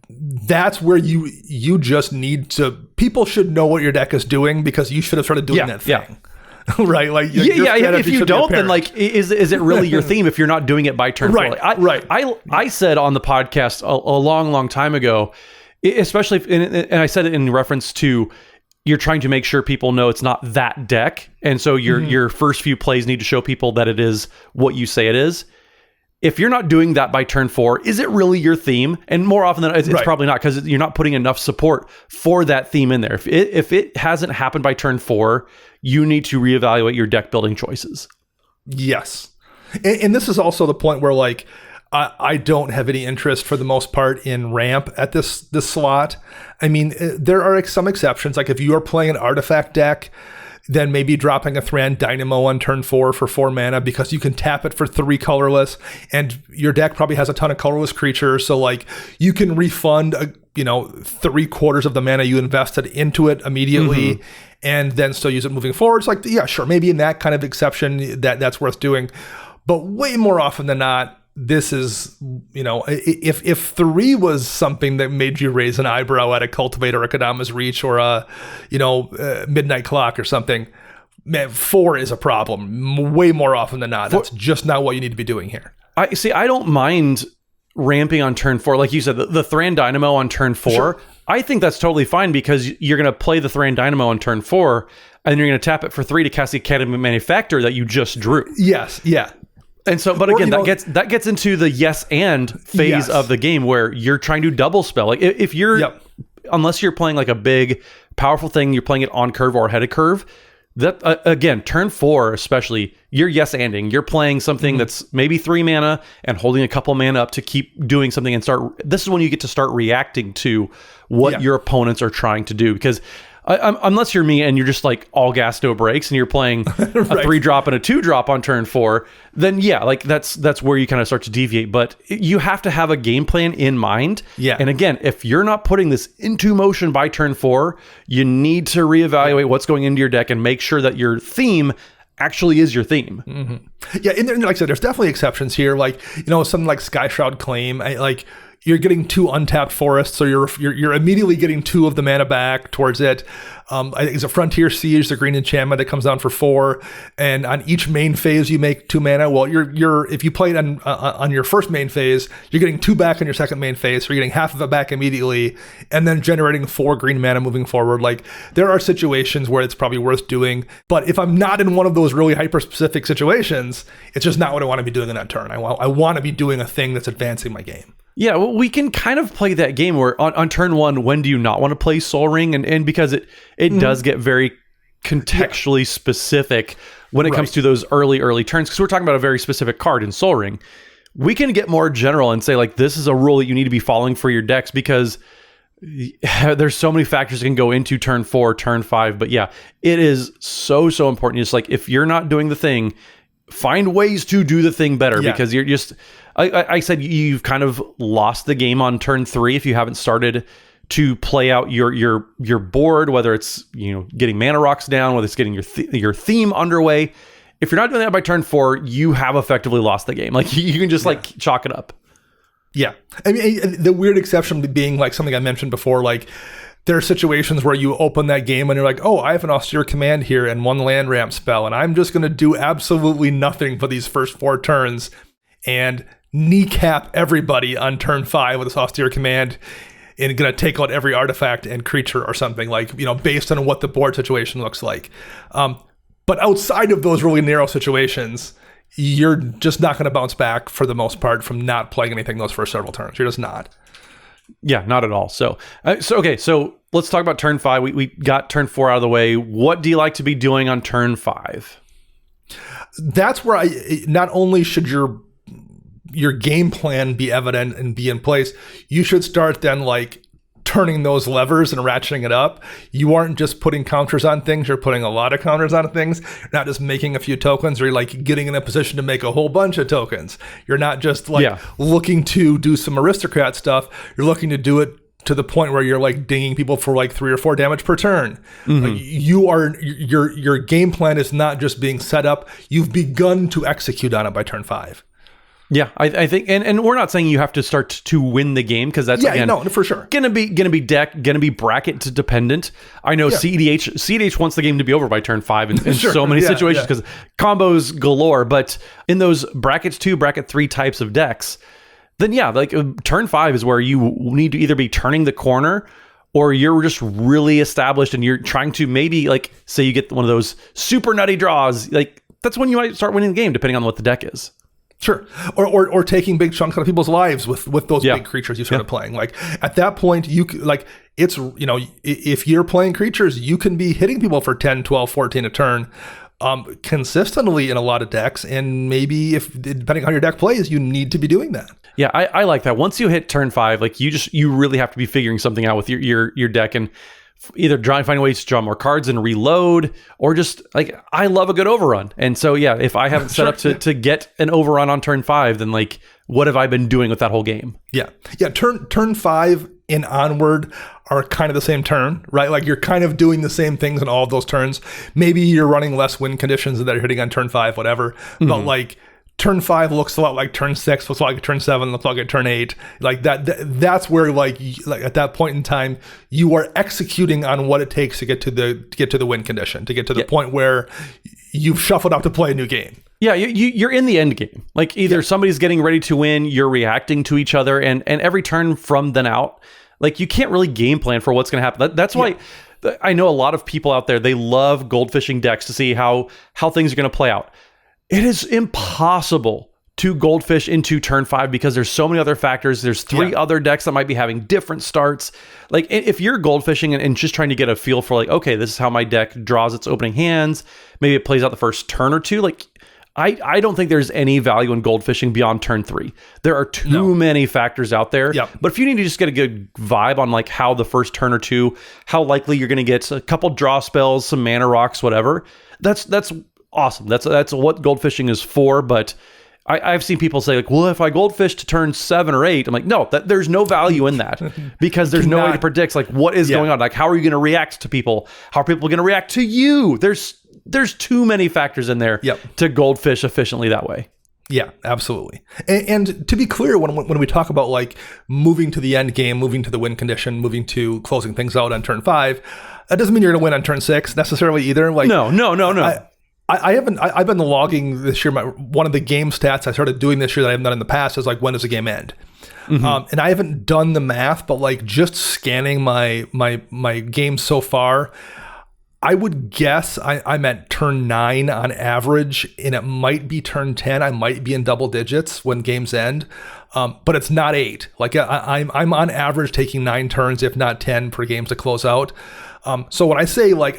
that's where you just need to. People should know what your deck is doing because you should have started doing that thing. right? Like if you don't, then like is it really your theme if you're not doing it by turn 4? Right. I said on the podcast a long time ago, especially and I said it in reference to you're trying to make sure people know it's not that deck, and so your first few plays need to show people that it is what you say it is. If you're not doing that by turn 4, is it really your theme? And more often than not, it's probably not, because you're not putting enough support for that theme in there. If it hasn't happened by turn 4, you need to reevaluate your deck building choices. Yes. And this is also the point where like I don't have any interest for the most part in ramp at this slot. I mean, there are some exceptions. Like if you are playing an artifact deck, then maybe dropping a Thran Dynamo on turn 4 for 4 mana, because you can tap it for 3 colorless, and your deck probably has a ton of colorless creatures. So like you can refund 3/4 of the mana you invested into it immediately, and then still use it moving forward. It's like, yeah, sure, maybe in that kind of exception that's worth doing. But way more often than not, this is, if 3 was something that made you raise an eyebrow at a Cultivator or a Kadama's Reach or a, Midnight Clock or something, man, 4 is a problem way more often than not. That's just not what you need to be doing here. I don't mind ramping on turn 4. Like you said, the Thran Dynamo on turn 4, sure. I think that's totally fine, because you're going to play the Thran Dynamo on turn 4, and then you're going to tap it for 3 to cast the Academy Manufacturer that you just drew. Yes, yeah. And so, but again, that gets into the yes and phase of the game, where you're trying to double spell. Like if you're, unless you're playing like a big, powerful thing, you're playing it on curve or ahead of curve. That again, turn 4 especially, you're yes-anding. You're playing something that's maybe 3 mana and holding a couple mana up to keep doing something and start. This is when you get to start reacting to what your opponents are trying to do, because. Unless you're me and you're just like all gas, no brakes, and you're playing a 3-drop and a 2-drop on turn 4, then like that's where you kind of start to deviate. But you have to have a game plan in mind. Yeah. And again, if you're not putting this into motion by turn 4, you need to reevaluate what's going into your deck and make sure that your theme actually is your theme. Yeah, and like I said, there's definitely exceptions here. Like, something like Skyshroud Claim, you're getting 2 untapped forests, so you're immediately getting 2 of the mana back towards it. I think it's a Frontier Siege, the green enchantment that comes down for 4, and on each main phase you make 2 mana. Well, if you play it on your first main phase, you're getting 2 back on your second main phase, so you're getting half of it back immediately, and then generating 4 green mana moving forward. Like, there are situations where it's probably worth doing, but if I'm not in one of those really hyper-specific situations, it's just not what I want to be doing in that turn. I want to be doing a thing that's advancing my game. Yeah, well, we can kind of play that game where on turn 1, when do you not want to play Soul Ring? And because it does get very contextually specific when it comes to those early turns, because we're talking about a very specific card in Soul Ring. We can get more general and say, like, this is a rule that you need to be following for your decks, because there's so many factors that can go into turn 4, turn 5. But yeah, it is so important. Just like, if you're not doing the thing, find ways to do the thing better, because you're just... I said you've kind of lost the game on turn 3 if you haven't started to play out your board, whether it's getting mana rocks down, whether it's getting your theme underway. If you're not doing that by turn 4, you have effectively lost the game. Like, you can just like chalk it up. Yeah, I mean, the weird exception being like something I mentioned before, like there are situations where you open that game and you're like, oh, I have an Austere Command here and 1 land ramp spell, and I'm just going to do absolutely nothing for these first 4 turns and kneecap everybody on turn 5 with this Austere Command, and going to take out every artifact and creature or something, like, based on what the board situation looks like. But outside of those really narrow situations, you're just not going to bounce back for the most part from not playing anything those first several turns. You're just not. Yeah, not at all. So okay, so let's talk about turn 5. We got turn 4 out of the way. What do you like to be doing on turn 5? That's where not only should your game plan be evident and be in place, you should start then like turning those levers and ratcheting it up. You aren't just putting counters on things, you're putting a lot of counters on things. You're not just making a few tokens, or you're like getting in a position to make a whole bunch of tokens. You're not just like looking to do some aristocrat stuff. You're looking to do it to the point where you're like dinging people for like 3 or 4 damage per turn. Like, your game plan is not just being set up, you've begun to execute on it by turn 5. Yeah, I think, and we're not saying you have to start to win the game, because that's again, no, for sure, gonna be bracket dependent. I know CEDH wants the game to be over by turn 5 in Sure. so many situations, because combos galore. But in those brackets 2, bracket 3 types of decks, then like turn 5 is where you need to either be turning the corner, or you're just really established and you're trying to maybe, like, say you get one of those super nutty draws, like that's when you might start winning the game, depending on what the deck is. Sure. Or taking big chunks out of people's lives with those big creatures you started playing. Like at that point, it's, if you're playing creatures, you can be hitting people for 10, 12, 14 a turn consistently in a lot of decks. And maybe depending on how your deck plays, you need to be doing that. Yeah, I like that. Once you hit turn 5, like you really have to be figuring something out with your deck, and either find ways to draw more cards and reload, or just like, I love a good overrun. And so, if I haven't set up to get an overrun on turn 5, then like, what have I been doing with that whole game? Yeah. Turn 5 and onward are kind of the same turn, right? Like you're kind of doing the same things in all of those turns. Maybe you're running less win conditions that are hitting on turn 5, whatever. But like, turn 5 looks a lot like turn 6, looks like turn 7, looks like turn 8. Like that's where like at that point in time, you are executing on what it takes to get to the win condition, to get to the point where you've shuffled up to play a new game. Yeah, you're in the end game. Like either somebody's getting ready to win, you're reacting to each other, and every turn from then out, like you can't really game plan for what's going to happen. That's why I know a lot of people out there, they love goldfishing decks to see how things are going to play out. It is impossible to goldfish into turn 5 because there's so many other factors. There's 3 other decks that might be having different starts. Like if you're goldfishing and just trying to get a feel for like, okay, this is how my deck draws its opening hands, maybe it plays out the first turn or two. Like I don't think there's any value in goldfishing beyond turn 3. There are too many factors out there. Yep. But if you need to just get a good vibe on like how the first turn or two, how likely you're going to get a couple draw spells, some mana rocks, whatever, that's awesome. That's what goldfishing is for. But I've seen people say like, well, if I goldfish to turn 7 or 8, I'm like, no, there's no value in that, because there's no way to predict like what is going on. Like, how are you going to react to people? How are people going to react to you? There's too many factors in there to goldfish efficiently that way. Yeah, absolutely. And to be clear, when we talk about like moving to the end game, moving to the win condition, moving to closing things out on turn 5, that doesn't mean you're going to win on turn 6 necessarily either. Like no. I've been logging this year. One of the game stats I started doing this year that I haven't done in the past is like, when does the game end? And I haven't done the math, but like just scanning my games so far, I would guess I'm at turn 9 on average, and it might be turn 10. I might be in double digits when games end, but it's not 8. Like I'm on average taking 9 turns, if not 10, per game to close out. So when I say like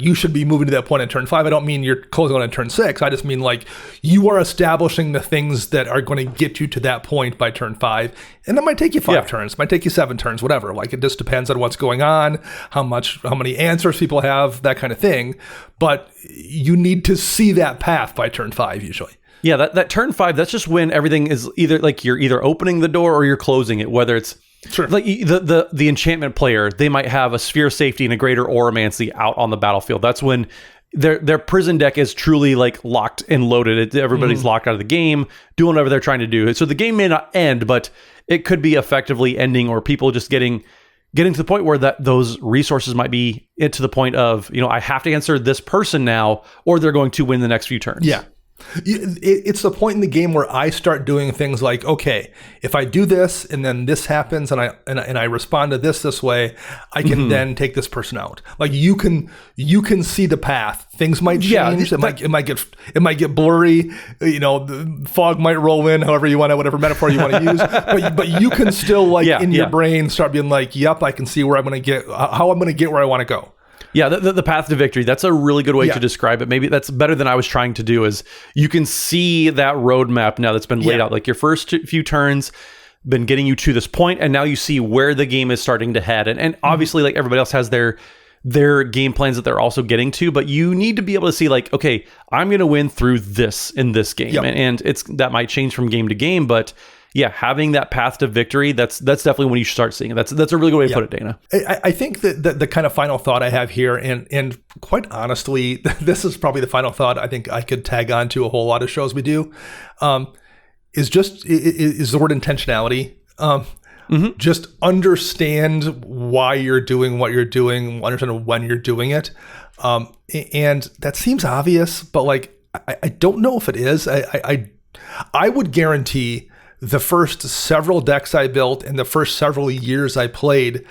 you should be moving to that point in turn 5, I don't mean you're closing on in turn 6. I just mean like you are establishing the things that are going to get you to that point by turn 5. And that might take you 5 turns, might take you 7 turns, whatever. Like it just depends on what's going on, how many answers people have, that kind of thing. But you need to see that path by turn 5 usually. Yeah, that turn 5, that's just when everything is either like you're either opening the door or you're closing it, whether it's like the enchantment player, they might have a Sphere of Safety and a Greater Oromancy out on the battlefield. That's when their prison deck is truly like locked and loaded. Everybody's locked out of the game, doing whatever they're trying to do. So the game may not end, but it could be effectively ending, or people just getting to the point where those resources might be to the point of, I have to answer this person now, or they're going to win the next few turns. Yeah. It's the point in the game where I start doing things like, okay, if I do this and then this happens and I respond to this way, I can then take this person out. Like you can see the path. Things might change. It might get blurry. The fog might roll in. However you want to, whatever metaphor you want to use. But you can still your brain start being like, yep, I can see where I'm going to get, how I'm going to get where I want to go. Yeah, the path to victory, that's a really good way to describe it. Maybe that's better than I was trying to do, is you can see that roadmap now that's been laid out. Like your first few turns been getting you to this point, and now you see where the game is starting to head. And obviously, like everybody else has their game plans that they're also getting to, but you need to be able to see like, okay, I'm going to win through this in this game. Yep. And that might change from game to game, but yeah, having that path to victory, that's definitely when you should start seeing it. That's a really good way to put it, Dana. I think that the kind of final thought I have here, and quite honestly, this is probably the final thought I think I could tag on to a whole lot of shows we do. is the word intentionality. Just understand why you're doing what you're doing, understand when you're doing it. And that seems obvious, but like, I don't know if it is. I would guarantee the first several decks I built and the first several years I played,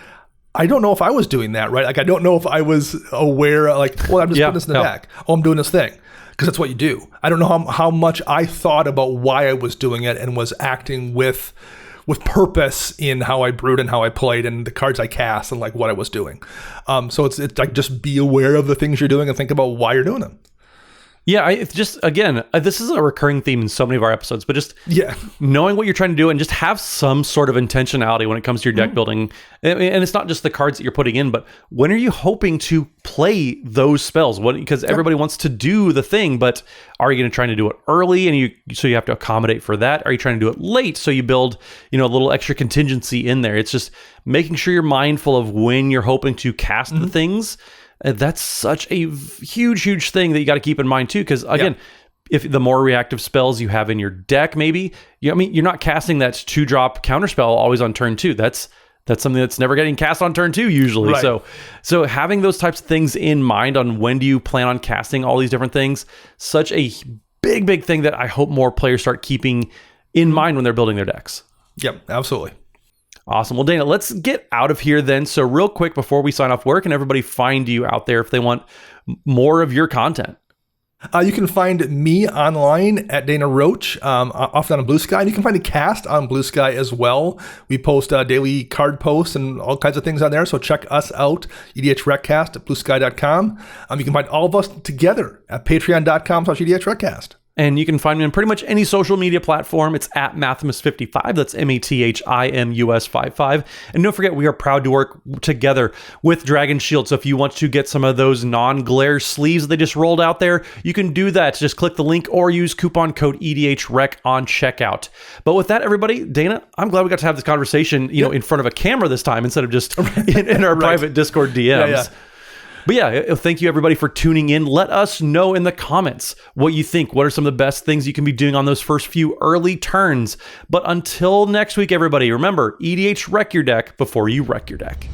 I don't know if I was doing that, right? Like, I don't know if I was aware, like, well, I'm just putting this in the deck. Oh, I'm doing this thing. Because that's what you do. I don't know how much I thought about why I was doing it and was acting with purpose in how I brewed and how I played and the cards I cast and like what I was doing. So it's like, just be aware of the things you're doing and think about why you're doing them. Yeah, it's just, again, this is a recurring theme in so many of our episodes, but just knowing what you're trying to do and just have some sort of intentionality when it comes to your deck building. And it's not just the cards that you're putting in, but when are you hoping to play those spells? Because everybody wants to do the thing, but are you going to try to do it early and so you have to accommodate for that? Are you trying to do it late so you build, a little extra contingency in there? It's just making sure you're mindful of when you're hoping to cast the things. That's such a huge thing that you got to keep in mind too, because again, if the more reactive spells you have in your deck, maybe you're not casting that 2-drop counterspell always on turn 2. That's something that's never getting cast on turn 2 usually. Right. So having those types of things in mind on when do you plan on casting all these different things, such a big thing that I hope more players start keeping in mind when they're building their decks. Yep, absolutely. Awesome. Well, Dana, let's get out of here then. So real quick before we sign off, where can everybody find you out there if they want more of your content? You can find me online at Dana Roach, often on Blue Sky. And you can find the cast on Blue Sky as well. We post daily card posts and all kinds of things on there. So check us out, EDHRECast at bluesky.com. You can find all of us together at patreon.com/EDHRECast. And you can find me on pretty much any social media platform. It's at Mathimus55. That's MATHIMUS55. And don't forget, we are proud to work together with Dragon Shield. So if you want to get some of those non-glare sleeves they just rolled out there, you can do that. Just click the link or use coupon code EDHREC on checkout. But with that, everybody, Dana, I'm glad we got to have this conversation, in front of a camera this time instead of just in our private Discord DMs. Yeah. But yeah, thank you everybody for tuning in. Let us know in the comments what you think. What are some of the best things you can be doing on those first few early turns? But until next week, everybody, remember, EDH wreck your deck before you wreck your deck.